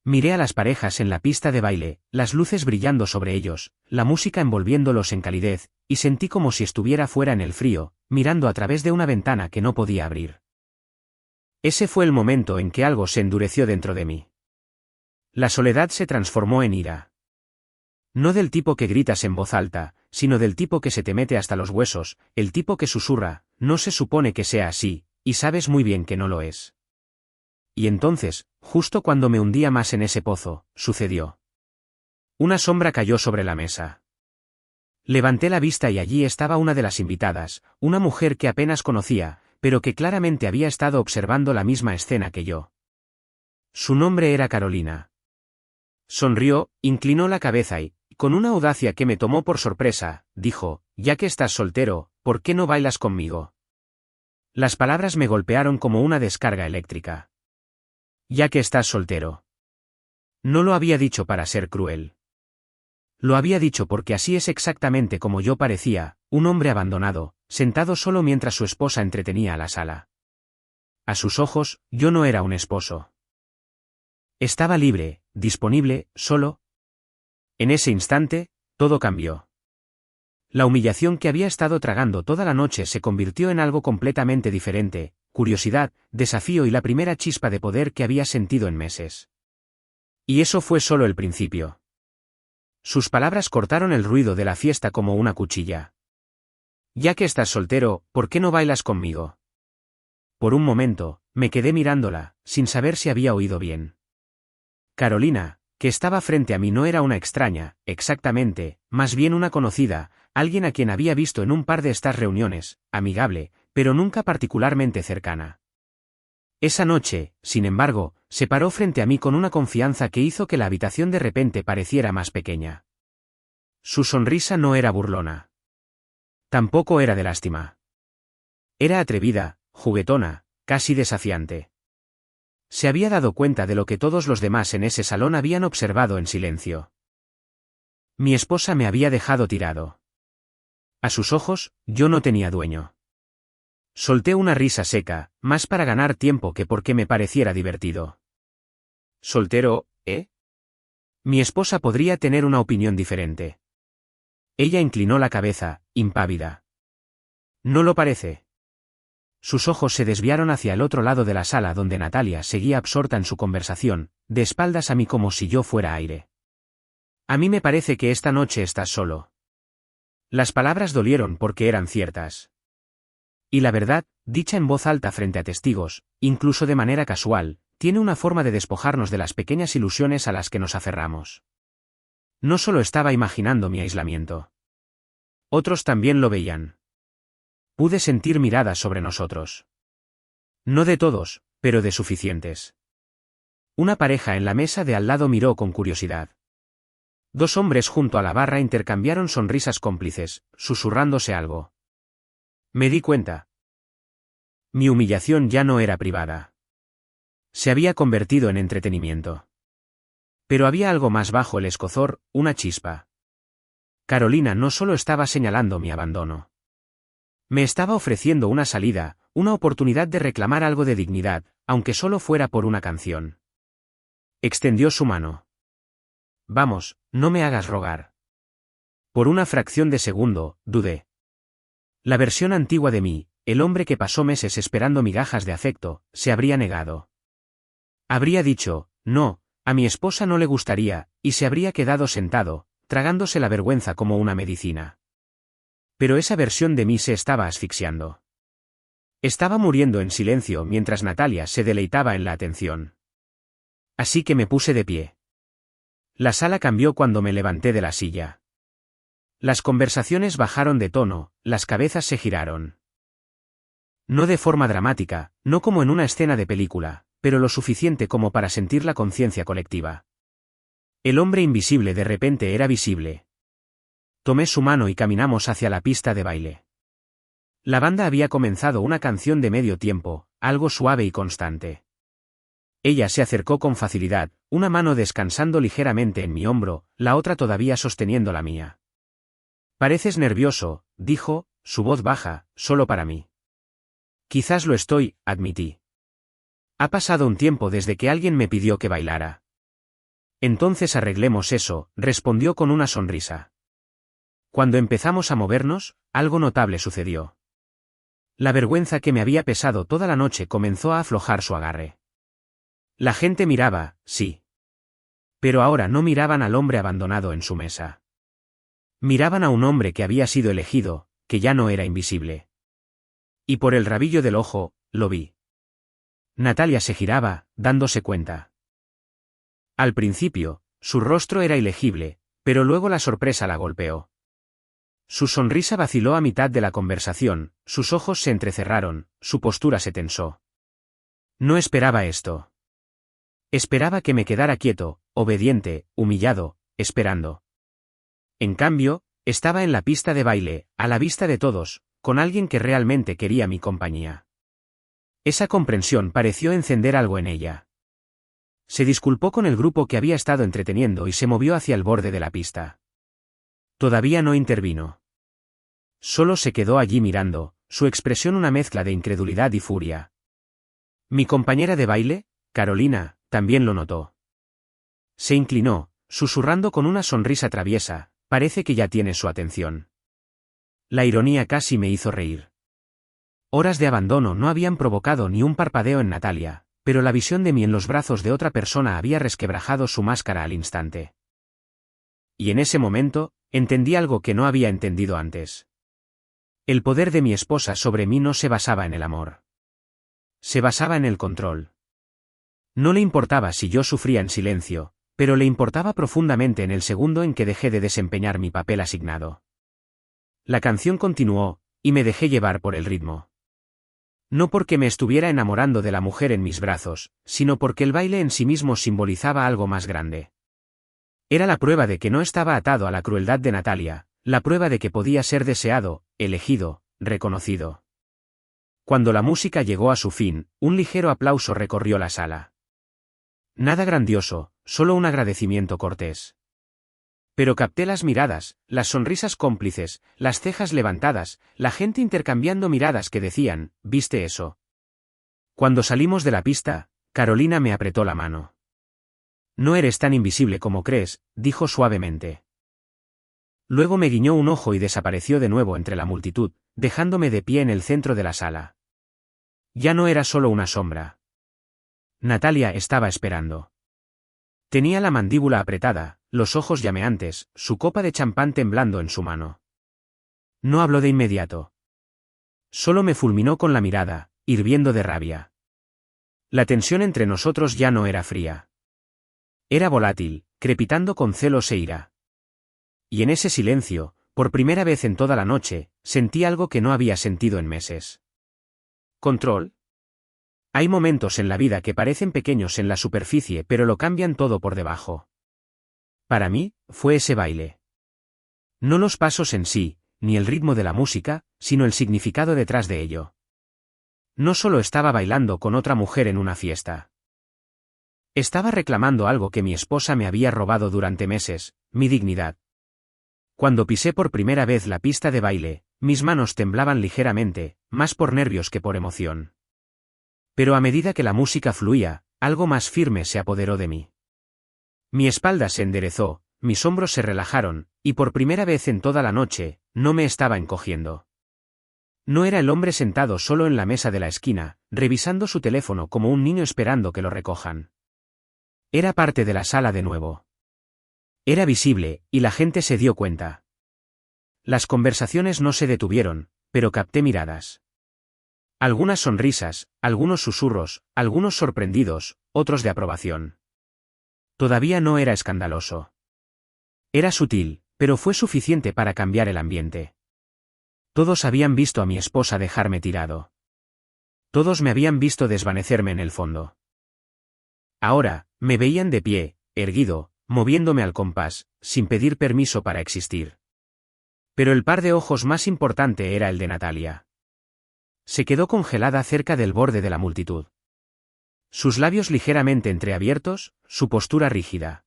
Miré a las parejas en la pista de baile, las luces brillando sobre ellos, la música envolviéndolos en calidez, y sentí como si estuviera fuera en el frío, mirando a través de una ventana que no podía abrir. Ese fue el momento en que algo se endureció dentro de mí. La soledad se transformó en ira. No del tipo que gritas en voz alta, sino del tipo que se te mete hasta los huesos, el tipo que susurra, no se supone que sea así, y sabes muy bien que no lo es. Y entonces, justo cuando me hundía más en ese pozo, sucedió. Una sombra cayó sobre la mesa. Levanté la vista y allí estaba una de las invitadas, una mujer que apenas conocía, pero que claramente había estado observando la misma escena que yo. Su nombre era Carolina. Sonrió, inclinó la cabeza y, con una audacia que me tomó por sorpresa, dijo, ya que estás soltero, ¿por qué no bailas conmigo? Las palabras me golpearon como una descarga eléctrica. Ya que estás soltero. No lo había dicho para ser cruel. Lo había dicho porque así es exactamente como yo parecía, un hombre abandonado, sentado solo mientras su esposa entretenía a la sala. A sus ojos, yo no era un esposo. Estaba libre, disponible, solo. En ese instante, todo cambió. La humillación que había estado tragando toda la noche se convirtió en algo completamente diferente, curiosidad, desafío y la primera chispa de poder que había sentido en meses. Y eso fue solo el principio. Sus palabras cortaron el ruido de la fiesta como una cuchilla. Ya que estás soltero, ¿por qué no bailas conmigo? Por un momento, me quedé mirándola, sin saber si había oído bien. Carolina, que estaba frente a mí, no era una extraña, exactamente, más bien una conocida, alguien a quien había visto en un par de estas reuniones, amigable, pero nunca particularmente cercana. Esa noche, sin embargo, se paró frente a mí con una confianza que hizo que la habitación de repente pareciera más pequeña. Su sonrisa no era burlona. Tampoco era de lástima. Era atrevida, juguetona, casi desafiante. Se había dado cuenta de lo que todos los demás en ese salón habían observado en silencio. Mi esposa me había dejado tirado. A sus ojos, yo no tenía dueño. Solté una risa seca, más para ganar tiempo que porque me pareciera divertido. ¿Soltero, eh? Mi esposa podría tener una opinión diferente. Ella inclinó la cabeza, impávida. ¿No lo parece? Sus ojos se desviaron hacia el otro lado de la sala donde Natalia seguía absorta en su conversación, de espaldas a mí como si yo fuera aire. A mí me parece que esta noche estás solo. Las palabras dolieron porque eran ciertas. Y la verdad, dicha en voz alta frente a testigos, incluso de manera casual, tiene una forma de despojarnos de las pequeñas ilusiones a las que nos aferramos. No solo estaba imaginando mi aislamiento. Otros también lo veían. Pude sentir miradas sobre nosotros. No de todos, pero de suficientes. Una pareja en la mesa de al lado miró con curiosidad. Dos hombres junto a la barra intercambiaron sonrisas cómplices, susurrándose algo. Me di cuenta. Mi humillación ya no era privada. Se había convertido en entretenimiento. Pero había algo más bajo el escozor, una chispa. Carolina no solo estaba señalando mi abandono. Me estaba ofreciendo una salida, una oportunidad de reclamar algo de dignidad, aunque solo fuera por una canción. Extendió su mano. Vamos, no me hagas rogar. Por una fracción de segundo, dudé. La versión antigua de mí, el hombre que pasó meses esperando migajas de afecto, se habría negado. Habría dicho, no, a mi esposa no le gustaría, y se habría quedado sentado, tragándose la vergüenza como una medicina. Pero esa versión de mí se estaba asfixiando. Estaba muriendo en silencio mientras Natalia se deleitaba en la atención. Así que me puse de pie. La sala cambió cuando me levanté de la silla. Las conversaciones bajaron de tono, las cabezas se giraron. No de forma dramática, no como en una escena de película, pero lo suficiente como para sentir la conciencia colectiva. El hombre invisible de repente era visible. Tomé su mano y caminamos hacia la pista de baile. La banda había comenzado una canción de medio tiempo, algo suave y constante. Ella se acercó con facilidad, una mano descansando ligeramente en mi hombro, la otra todavía sosteniendo la mía. Pareces nervioso, dijo, su voz baja, solo para mí. Quizás lo estoy, admití. Ha pasado un tiempo desde que alguien me pidió que bailara. Entonces arreglemos eso, respondió con una sonrisa. Cuando empezamos a movernos, algo notable sucedió. La vergüenza que me había pesado toda la noche comenzó a aflojar su agarre. La gente miraba, sí. Pero ahora no miraban al hombre abandonado en su mesa. Miraban a un hombre que había sido elegido, que ya no era invisible. Y por el rabillo del ojo, lo vi. Natalia se giraba, dándose cuenta. Al principio, su rostro era ilegible, pero luego la sorpresa la golpeó. Su sonrisa vaciló a mitad de la conversación, sus ojos se entrecerraron, su postura se tensó. No esperaba esto. Esperaba que me quedara quieto, obediente, humillado, esperando. En cambio, estaba en la pista de baile, a la vista de todos, con alguien que realmente quería mi compañía. Esa comprensión pareció encender algo en ella. Se disculpó con el grupo que había estado entreteniendo y se movió hacia el borde de la pista. Todavía no intervino. Solo se quedó allí mirando, su expresión una mezcla de incredulidad y furia. Mi compañera de baile, Carolina, también lo notó. Se inclinó, susurrando con una sonrisa traviesa, parece que ya tiene su atención. La ironía casi me hizo reír. Horas de abandono no habían provocado ni un parpadeo en Natalia, pero la visión de mí en los brazos de otra persona había resquebrajado su máscara al instante. Y en ese momento, entendí algo que no había entendido antes. El poder de mi esposa sobre mí no se basaba en el amor. Se basaba en el control. No le importaba si yo sufría en silencio, pero le importaba profundamente en el segundo en que dejé de desempeñar mi papel asignado. La canción continuó, y me dejé llevar por el ritmo. No porque me estuviera enamorando de la mujer en mis brazos, sino porque el baile en sí mismo simbolizaba algo más grande. Era la prueba de que no estaba atado a la crueldad de Natalia, la prueba de que podía ser deseado, elegido, reconocido. Cuando la música llegó a su fin, un ligero aplauso recorrió la sala. Nada grandioso, solo un agradecimiento cortés. Pero capté las miradas, las sonrisas cómplices, las cejas levantadas, la gente intercambiando miradas que decían, ¿viste eso? Cuando salimos de la pista, Carolina me apretó la mano. No eres tan invisible como crees, dijo suavemente. Luego me guiñó un ojo y desapareció de nuevo entre la multitud, dejándome de pie en el centro de la sala. Ya no era solo una sombra. Natalia estaba esperando. Tenía la mandíbula apretada, los ojos llameantes, su copa de champán temblando en su mano. No habló de inmediato. Solo me fulminó con la mirada, hirviendo de rabia. La tensión entre nosotros ya no era fría. Era volátil, crepitando con celos e ira. Y en ese silencio, por primera vez en toda la noche, sentí algo que no había sentido en meses. ¿Control? Hay momentos en la vida que parecen pequeños en la superficie pero lo cambian todo por debajo. Para mí, fue ese baile. No los pasos en sí, ni el ritmo de la música, sino el significado detrás de ello. No solo estaba bailando con otra mujer en una fiesta. Estaba reclamando algo que mi esposa me había robado durante meses, mi dignidad. Cuando pisé por primera vez la pista de baile, mis manos temblaban ligeramente, más por nervios que por emoción. Pero a medida que la música fluía, algo más firme se apoderó de mí. Mi espalda se enderezó, mis hombros se relajaron, y por primera vez en toda la noche, no me estaba encogiendo. No era el hombre sentado solo en la mesa de la esquina, revisando su teléfono como un niño esperando que lo recojan. Era parte de la sala de nuevo. Era visible, y la gente se dio cuenta. Las conversaciones no se detuvieron, pero capté miradas. Algunas sonrisas, algunos susurros, algunos sorprendidos, otros de aprobación. Todavía no era escandaloso. Era sutil, pero fue suficiente para cambiar el ambiente. Todos habían visto a mi esposa dejarme tirado. Todos me habían visto desvanecerme en el fondo. Ahora, me veían de pie, erguido, moviéndome al compás, sin pedir permiso para existir. Pero el par de ojos más importante era el de Natalia. Se quedó congelada cerca del borde de la multitud. Sus labios ligeramente entreabiertos, su postura rígida.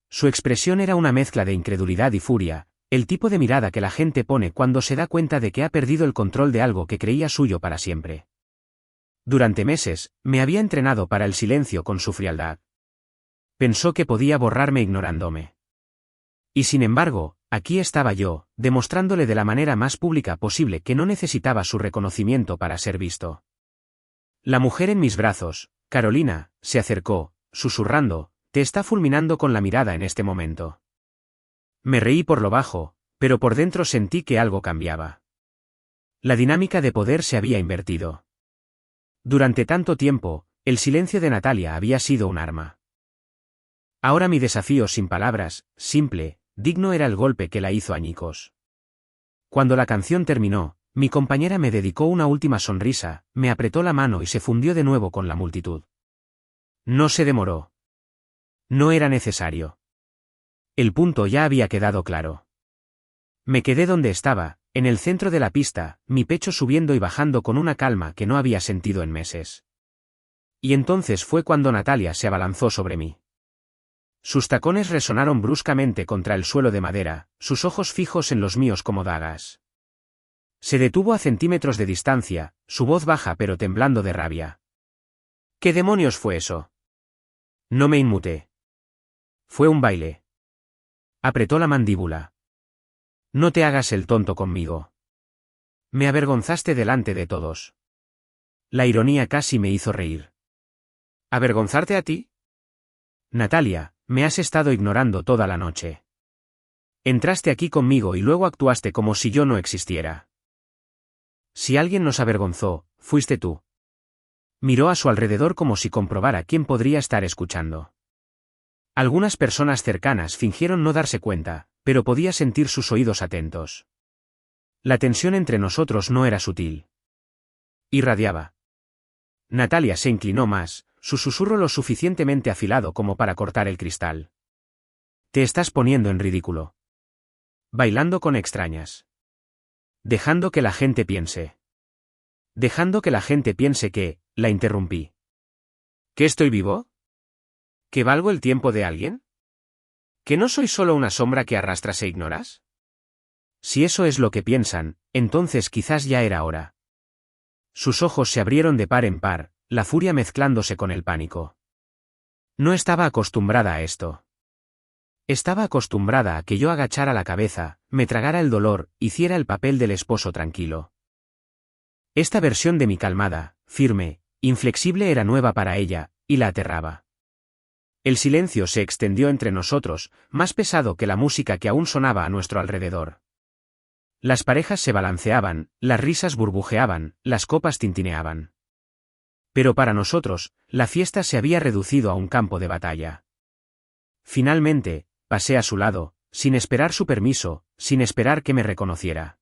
Su expresión era una mezcla de incredulidad y furia, el tipo de mirada que la gente pone cuando se da cuenta de que ha perdido el control de algo que creía suyo para siempre. Durante meses, me había entrenado para el silencio con su frialdad. Pensó que podía borrarme ignorándome. Y sin embargo, aquí estaba yo, demostrándole de la manera más pública posible que no necesitaba su reconocimiento para ser visto. La mujer en mis brazos, Carolina, se acercó, susurrando, te está fulminando con la mirada en este momento. Me reí por lo bajo, pero por dentro sentí que algo cambiaba. La dinámica de poder se había invertido. Durante tanto tiempo, el silencio de Natalia había sido un arma. Ahora mi desafío sin palabras, simple, digno era el golpe que la hizo añicos. Cuando la canción terminó, mi compañera me dedicó una última sonrisa, me apretó la mano y se fundió de nuevo con la multitud. No se demoró. No era necesario. El punto ya había quedado claro. Me quedé donde estaba, en el centro de la pista, mi pecho subiendo y bajando con una calma que no había sentido en meses. Y entonces fue cuando Natalia se abalanzó sobre mí. Sus tacones resonaron bruscamente contra el suelo de madera, sus ojos fijos en los míos como dagas. Se detuvo a centímetros de distancia, su voz baja pero temblando de rabia. ¿Qué demonios fue eso? No me inmuté. Fue un baile. Apretó la mandíbula. No te hagas el tonto conmigo. Me avergonzaste delante de todos. La ironía casi me hizo reír. ¿Avergonzarte a ti? Natalia, me has estado ignorando toda la noche. Entraste aquí conmigo y luego actuaste como si yo no existiera. Si alguien nos avergonzó, fuiste tú. Miró a su alrededor como si comprobara quién podría estar escuchando. Algunas personas cercanas fingieron no darse cuenta, pero podía sentir sus oídos atentos. La tensión entre nosotros no era sutil. Irradiaba. Natalia se inclinó más, su susurro lo suficientemente afilado como para cortar el cristal. Te estás poniendo en ridículo. Bailando con extrañas. Dejando que la gente piense. Dejando que la gente piense que, la interrumpí. ¿Que estoy vivo? ¿Que valgo el tiempo de alguien? ¿Que no soy solo una sombra que arrastras e ignoras? Si eso es lo que piensan, entonces quizás ya era hora. Sus ojos se abrieron de par en par, la furia mezclándose con el pánico. No estaba acostumbrada a esto. Estaba acostumbrada a que yo agachara la cabeza, me tragara el dolor, hiciera el papel del esposo tranquilo. Esta versión de mi calmada, firme, inflexible era nueva para ella, y la aterraba. El silencio se extendió entre nosotros, más pesado que la música que aún sonaba a nuestro alrededor. Las parejas se balanceaban, las risas burbujeaban, las copas tintineaban. Pero para nosotros, la fiesta se había reducido a un campo de batalla. Finalmente, pasé a su lado, sin esperar su permiso, sin esperar que me reconociera.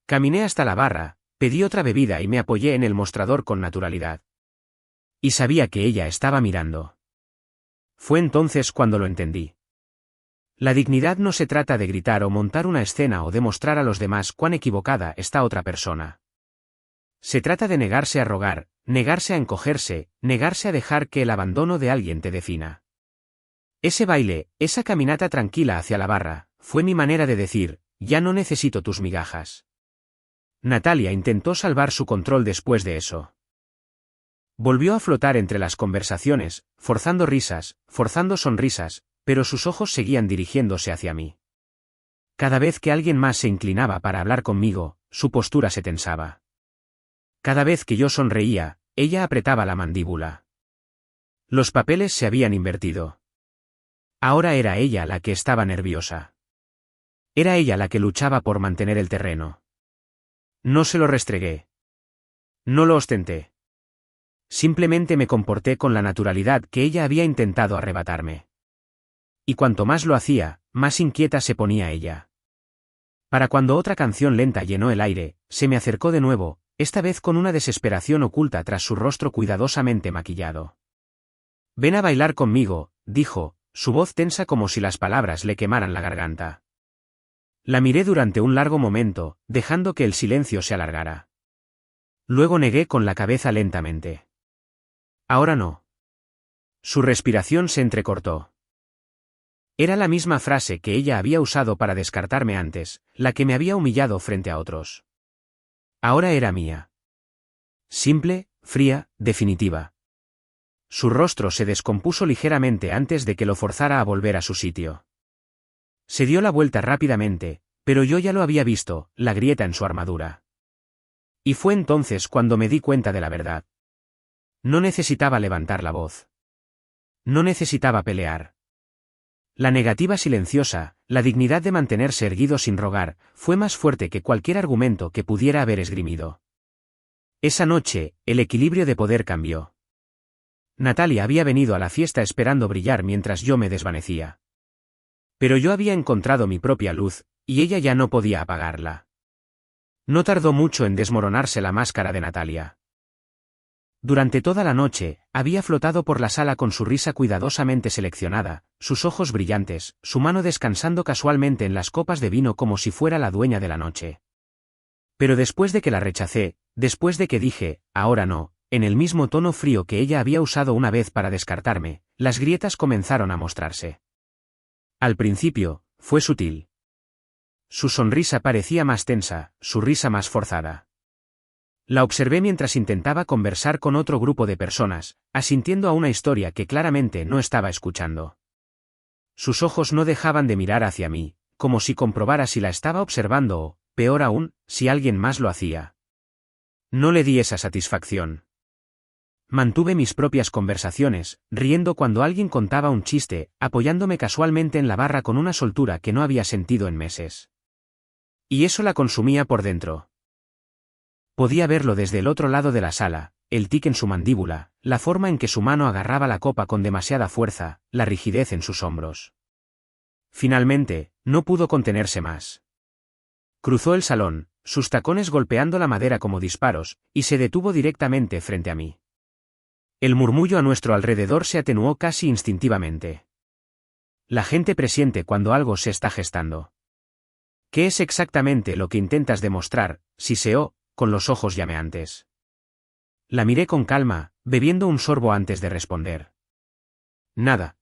Caminé hasta la barra, pedí otra bebida y me apoyé en el mostrador con naturalidad. Y sabía que ella estaba mirando. Fue entonces cuando lo entendí. La dignidad no se trata de gritar o montar una escena o demostrar a los demás cuán equivocada está otra persona. Se trata de negarse a rogar, negarse a encogerse, negarse a dejar que el abandono de alguien te defina. Ese baile, esa caminata tranquila hacia la barra, fue mi manera de decir, ya no necesito tus migajas. Natalia intentó salvar su control después de eso. Volvió a flotar entre las conversaciones, forzando risas, forzando sonrisas, pero sus ojos seguían dirigiéndose hacia mí. Cada vez que alguien más se inclinaba para hablar conmigo, su postura se tensaba. Cada vez que yo sonreía, ella apretaba la mandíbula. Los papeles se habían invertido. Ahora era ella la que estaba nerviosa. Era ella la que luchaba por mantener el terreno. No se lo restregué. No lo ostenté. Simplemente me comporté con la naturalidad que ella había intentado arrebatarme. Y cuanto más lo hacía, más inquieta se ponía ella. Para cuando otra canción lenta llenó el aire, se me acercó de nuevo, esta vez con una desesperación oculta tras su rostro cuidadosamente maquillado. Ven a bailar conmigo, dijo, su voz tensa como si las palabras le quemaran la garganta. La miré durante un largo momento, dejando que el silencio se alargara. Luego negué con la cabeza lentamente. Ahora no. Su respiración se entrecortó. Era la misma frase que ella había usado para descartarme antes, la que me había humillado frente a otros. Ahora era mía. Simple, fría, definitiva. Su rostro se descompuso ligeramente antes de que lo forzara a volver a su sitio. Se dio la vuelta rápidamente, pero yo ya lo había visto, la grieta en su armadura. Y fue entonces cuando me di cuenta de la verdad. No necesitaba levantar la voz. No necesitaba pelear. La negativa silenciosa, la dignidad de mantenerse erguido sin rogar, fue más fuerte que cualquier argumento que pudiera haber esgrimido. Esa noche, el equilibrio de poder cambió. Natalia había venido a la fiesta esperando brillar mientras yo me desvanecía. Pero yo había encontrado mi propia luz, y ella ya no podía apagarla. No tardó mucho en desmoronarse la máscara de Natalia. Durante toda la noche, había flotado por la sala con su risa cuidadosamente seleccionada, sus ojos brillantes, su mano descansando casualmente en las copas de vino como si fuera la dueña de la noche. Pero después de que la rechacé, después de que dije, ahora no, en el mismo tono frío que ella había usado una vez para descartarme, las grietas comenzaron a mostrarse. Al principio, fue sutil. Su sonrisa parecía más tensa, su risa más forzada. La observé mientras intentaba conversar con otro grupo de personas, asintiendo a una historia que claramente no estaba escuchando. Sus ojos no dejaban de mirar hacia mí, como si comprobara si la estaba observando o, peor aún, si alguien más lo hacía. No le di esa satisfacción. Mantuve mis propias conversaciones, riendo cuando alguien contaba un chiste, apoyándome casualmente en la barra con una soltura que no había sentido en meses. Y eso la consumía por dentro. Podía verlo desde el otro lado de la sala, el tic en su mandíbula, la forma en que su mano agarraba la copa con demasiada fuerza, la rigidez en sus hombros. Finalmente, no pudo contenerse más. Cruzó el salón, sus tacones golpeando la madera como disparos, y se detuvo directamente frente a mí. El murmullo a nuestro alrededor se atenuó casi instintivamente. La gente presiente cuando algo se está gestando. ¿Qué es exactamente lo que intentas demostrar, siseó, con los ojos llameantes? La miré con calma, bebiendo un sorbo antes de responder. Nada.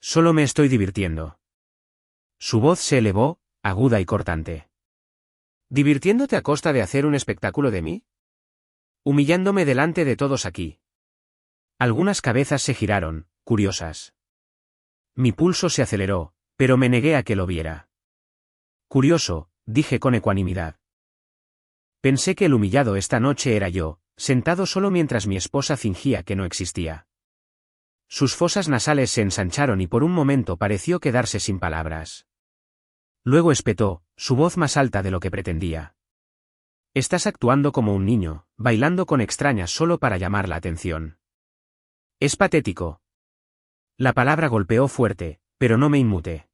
Solo me estoy divirtiendo. Su voz se elevó, aguda y cortante. ¿Divirtiéndote a costa de hacer un espectáculo de mí? Humillándome delante de todos aquí. Algunas cabezas se giraron, curiosas. Mi pulso se aceleró, pero me negué a que lo viera. Curioso, dije con ecuanimidad. Pensé que el humillado esta noche era yo, sentado solo mientras mi esposa fingía que no existía. Sus fosas nasales se ensancharon y por un momento pareció quedarse sin palabras. Luego espetó, su voz más alta de lo que pretendía. Estás actuando como un niño, bailando con extrañas solo para llamar la atención. Es patético. La palabra golpeó fuerte, pero no me inmuté.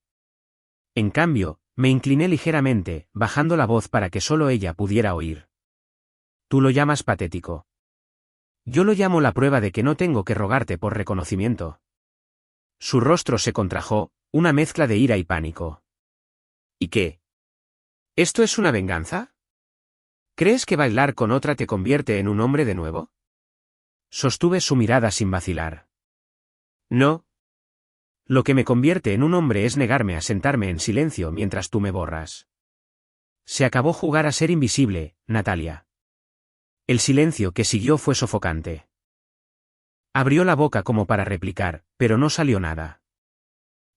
En cambio, me incliné ligeramente, bajando la voz para que solo ella pudiera oír. Tú lo llamas patético. Yo lo llamo la prueba de que no tengo que rogarte por reconocimiento. Su rostro se contrajo, una mezcla de ira y pánico. ¿Y qué? ¿Esto es una venganza? ¿Crees que bailar con otra te convierte en un hombre de nuevo? Sostuve su mirada sin vacilar. No. Lo que me convierte en un hombre es negarme a sentarme en silencio mientras tú me borras. Se acabó jugar a ser invisible, Natalia. El silencio que siguió fue sofocante. Abrió la boca como para replicar, pero no salió nada.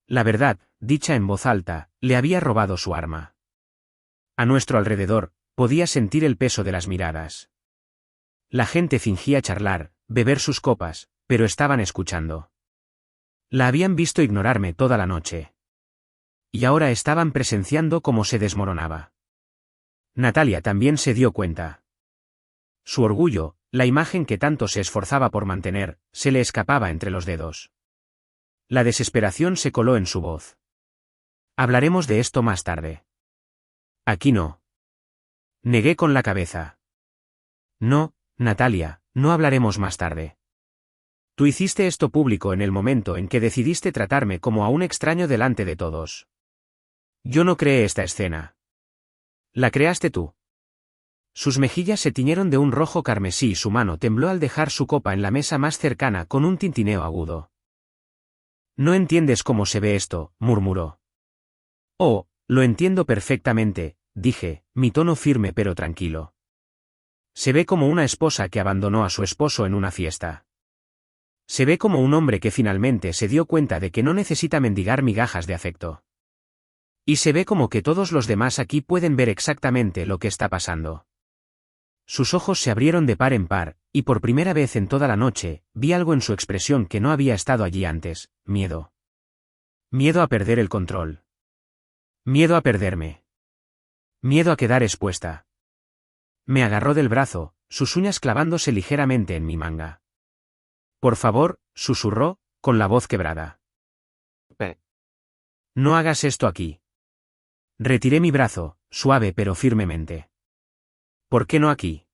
La verdad, dicha en voz alta, le había robado su arma. A nuestro alrededor, podía sentir el peso de las miradas. La gente fingía charlar, beber sus copas, pero estaban escuchando. La habían visto ignorarme toda la noche. Y ahora estaban presenciando cómo se desmoronaba. Natalia también se dio cuenta. Su orgullo, la imagen que tanto se esforzaba por mantener, se le escapaba entre los dedos. La desesperación se coló en su voz. Hablaremos de esto más tarde. Aquí no. Negué con la cabeza. No, Natalia, no hablaremos más tarde. Tú hiciste esto público en el momento en que decidiste tratarme como a un extraño delante de todos. Yo no creé esta escena. La creaste tú. Sus mejillas se tiñeron de un rojo carmesí y su mano tembló al dejar su copa en la mesa más cercana con un tintineo agudo. No entiendes cómo se ve esto, murmuró. Oh, lo entiendo perfectamente, dije, mi tono firme pero tranquilo. Se ve como una esposa que abandonó a su esposo en una fiesta. Se ve como un hombre que finalmente se dio cuenta de que no necesita mendigar migajas de afecto. Y se ve como que todos los demás aquí pueden ver exactamente lo que está pasando. Sus ojos se abrieron de par en par, y por primera vez en toda la noche, vi algo en su expresión que no había estado allí antes, miedo. Miedo a perder el control. Miedo a perderme. Miedo a quedar expuesta. Me agarró del brazo, sus uñas clavándose ligeramente en mi manga. Por favor, susurró, con la voz quebrada. No hagas esto aquí. Retiré mi brazo, suave pero firmemente. ¿Por qué no aquí?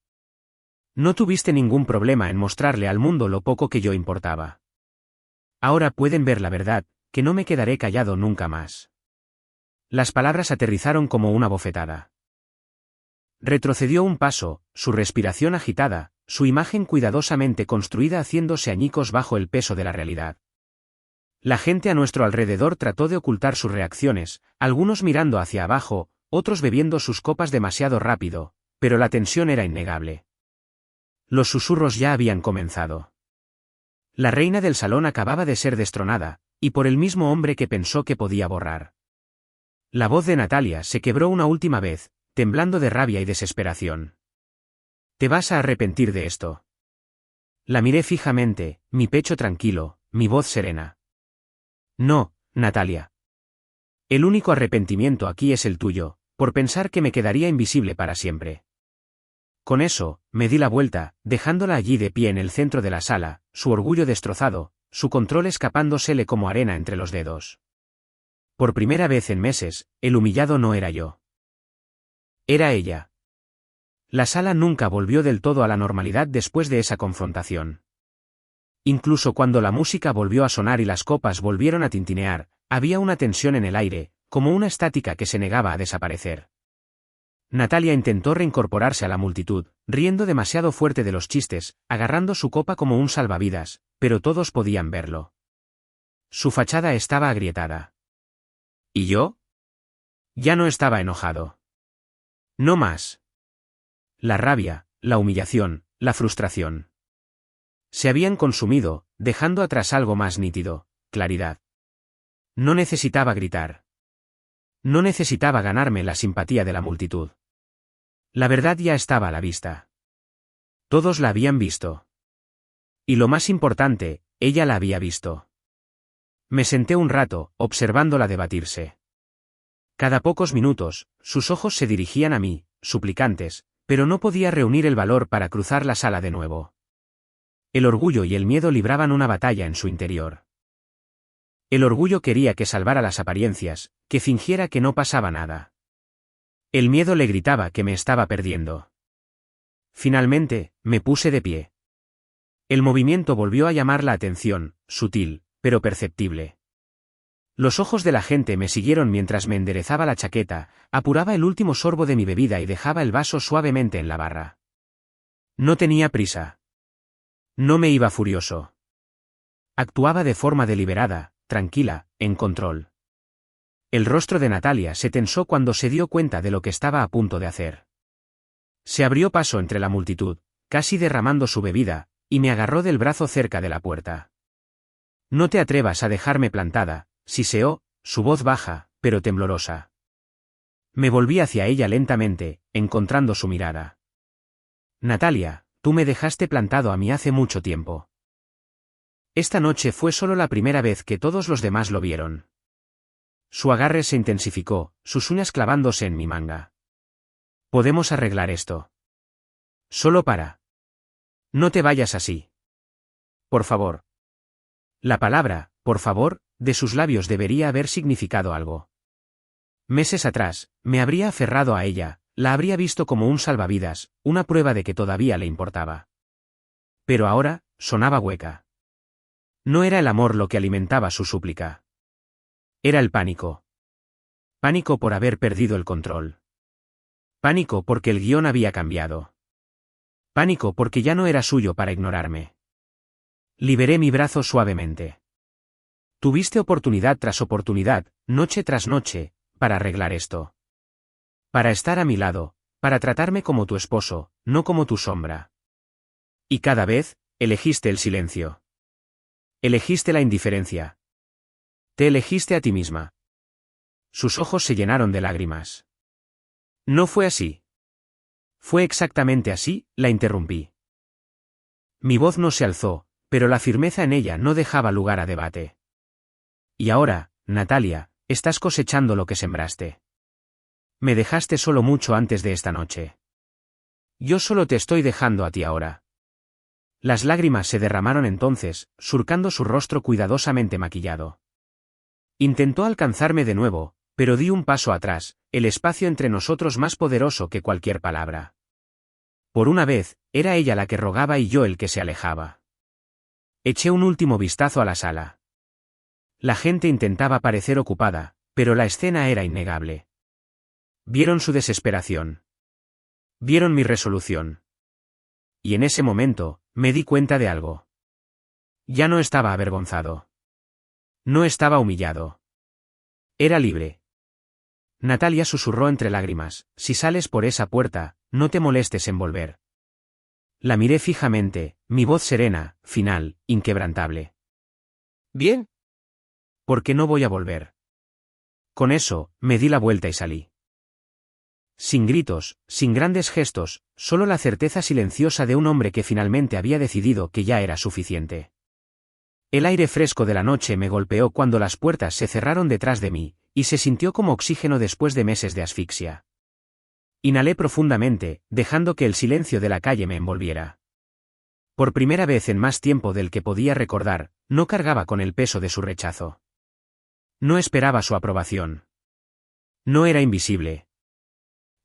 No tuviste ningún problema en mostrarle al mundo lo poco que yo importaba. Ahora pueden ver la verdad, que no me quedaré callado nunca más. Las palabras aterrizaron como una bofetada. Retrocedió un paso, su respiración agitada, su imagen cuidadosamente construida haciéndose añicos bajo el peso de la realidad. La gente a nuestro alrededor trató de ocultar sus reacciones, algunos mirando hacia abajo, otros bebiendo sus copas demasiado rápido, pero la tensión era innegable. Los susurros ya habían comenzado. La reina del salón acababa de ser destronada, y por el mismo hombre que pensó que podía borrar. La voz de Natalia se quebró una última vez, temblando de rabia y desesperación. «Te vas a arrepentir de esto». La miré fijamente, mi pecho tranquilo, mi voz serena. «No, Natalia. El único arrepentimiento aquí es el tuyo, por pensar que me quedaría invisible para siempre». Con eso, me di la vuelta, dejándola allí de pie en el centro de la sala, su orgullo destrozado, su control escapándosele como arena entre los dedos. Por primera vez en meses, el humillado no era yo. Era ella. La sala nunca volvió del todo a la normalidad después de esa confrontación. Incluso cuando la música volvió a sonar y las copas volvieron a tintinear, había una tensión en el aire, como una estática que se negaba a desaparecer. Natalia intentó reincorporarse a la multitud, riendo demasiado fuerte de los chistes, agarrando su copa como un salvavidas, pero todos podían verlo. Su fachada estaba agrietada. ¿Y yo? Ya no estaba enojado. No más. La rabia, la humillación, la frustración. Se habían consumido, dejando atrás algo más nítido, claridad. No necesitaba gritar. No necesitaba ganarme la simpatía de la multitud. La verdad ya estaba a la vista. Todos la habían visto. Y lo más importante, ella la había visto. Me senté un rato, observándola debatirse. Cada pocos minutos, sus ojos se dirigían a mí, suplicantes, pero no podía reunir el valor para cruzar la sala de nuevo. El orgullo y el miedo libraban una batalla en su interior. El orgullo quería que salvara las apariencias, que fingiera que no pasaba nada. El miedo le gritaba que me estaba perdiendo. Finalmente, me puse de pie. El movimiento volvió a llamar la atención, sutil, pero perceptible. Los ojos de la gente me siguieron mientras me enderezaba la chaqueta, apuraba el último sorbo de mi bebida y dejaba el vaso suavemente en la barra. No tenía prisa. No me iba furioso. Actuaba de forma deliberada, tranquila, en control. El rostro de Natalia se tensó cuando se dio cuenta de lo que estaba a punto de hacer. Se abrió paso entre la multitud, casi derramando su bebida, y me agarró del brazo cerca de la puerta. «No te atrevas a dejarme plantada», siseó, su voz baja, pero temblorosa. Me volví hacia ella lentamente, encontrando su mirada. «Natalia, tú me dejaste plantado a mí hace mucho tiempo». Esta noche fue solo la primera vez que todos los demás lo vieron. Su agarre se intensificó, sus uñas clavándose en mi manga. «Podemos arreglar esto. Solo para. No te vayas así. Por favor». La palabra, por favor, de sus labios debería haber significado algo. Meses atrás, me habría aferrado a ella, la habría visto como un salvavidas, una prueba de que todavía le importaba. Pero ahora, sonaba hueca. No era el amor lo que alimentaba su súplica. Era el pánico. Pánico por haber perdido el control. Pánico porque el guión había cambiado. Pánico porque ya no era suyo para ignorarme. Liberé mi brazo suavemente. Tuviste oportunidad tras oportunidad, noche tras noche, para arreglar esto. Para estar a mi lado, para tratarme como tu esposo, no como tu sombra. Y cada vez, elegiste el silencio. Elegiste la indiferencia. Te elegiste a ti misma. Sus ojos se llenaron de lágrimas. No fue así. Fue exactamente así, la interrumpí. Mi voz no se alzó, pero la firmeza en ella no dejaba lugar a debate. Y ahora, Natalia, estás cosechando lo que sembraste. Me dejaste solo mucho antes de esta noche. Yo solo te estoy dejando a ti ahora. Las lágrimas se derramaron entonces, surcando su rostro cuidadosamente maquillado. Intentó alcanzarme de nuevo, pero di un paso atrás, el espacio entre nosotros más poderoso que cualquier palabra. Por una vez, era ella la que rogaba y yo el que se alejaba. Eché un último vistazo a la sala. La gente intentaba parecer ocupada, pero la escena era innegable. Vieron su desesperación. Vieron mi resolución. Y en ese momento, me di cuenta de algo. Ya no estaba avergonzado. No estaba humillado. Era libre. Natalia susurró entre lágrimas, si sales por esa puerta, no te molestes en volver. La miré fijamente, mi voz serena, final, inquebrantable. Bien. ¿Por qué no voy a volver? Con eso, me di la vuelta y salí. Sin gritos, sin grandes gestos, solo la certeza silenciosa de un hombre que finalmente había decidido que ya era suficiente. El aire fresco de la noche me golpeó cuando las puertas se cerraron detrás de mí, y se sintió como oxígeno después de meses de asfixia. Inhalé profundamente, dejando que el silencio de la calle me envolviera. Por primera vez en más tiempo del que podía recordar, no cargaba con el peso de su rechazo. No esperaba su aprobación. No era invisible.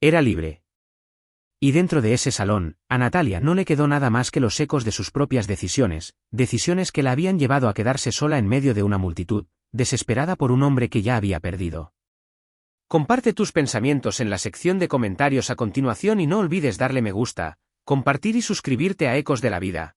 Era libre. Y dentro de ese salón, a Natalia no le quedó nada más que los ecos de sus propias decisiones, decisiones que la habían llevado a quedarse sola en medio de una multitud, desesperada por un hombre que ya había perdido. Comparte tus pensamientos en la sección de comentarios a continuación y no olvides darle me gusta, compartir y suscribirte a Ecos de la Vida.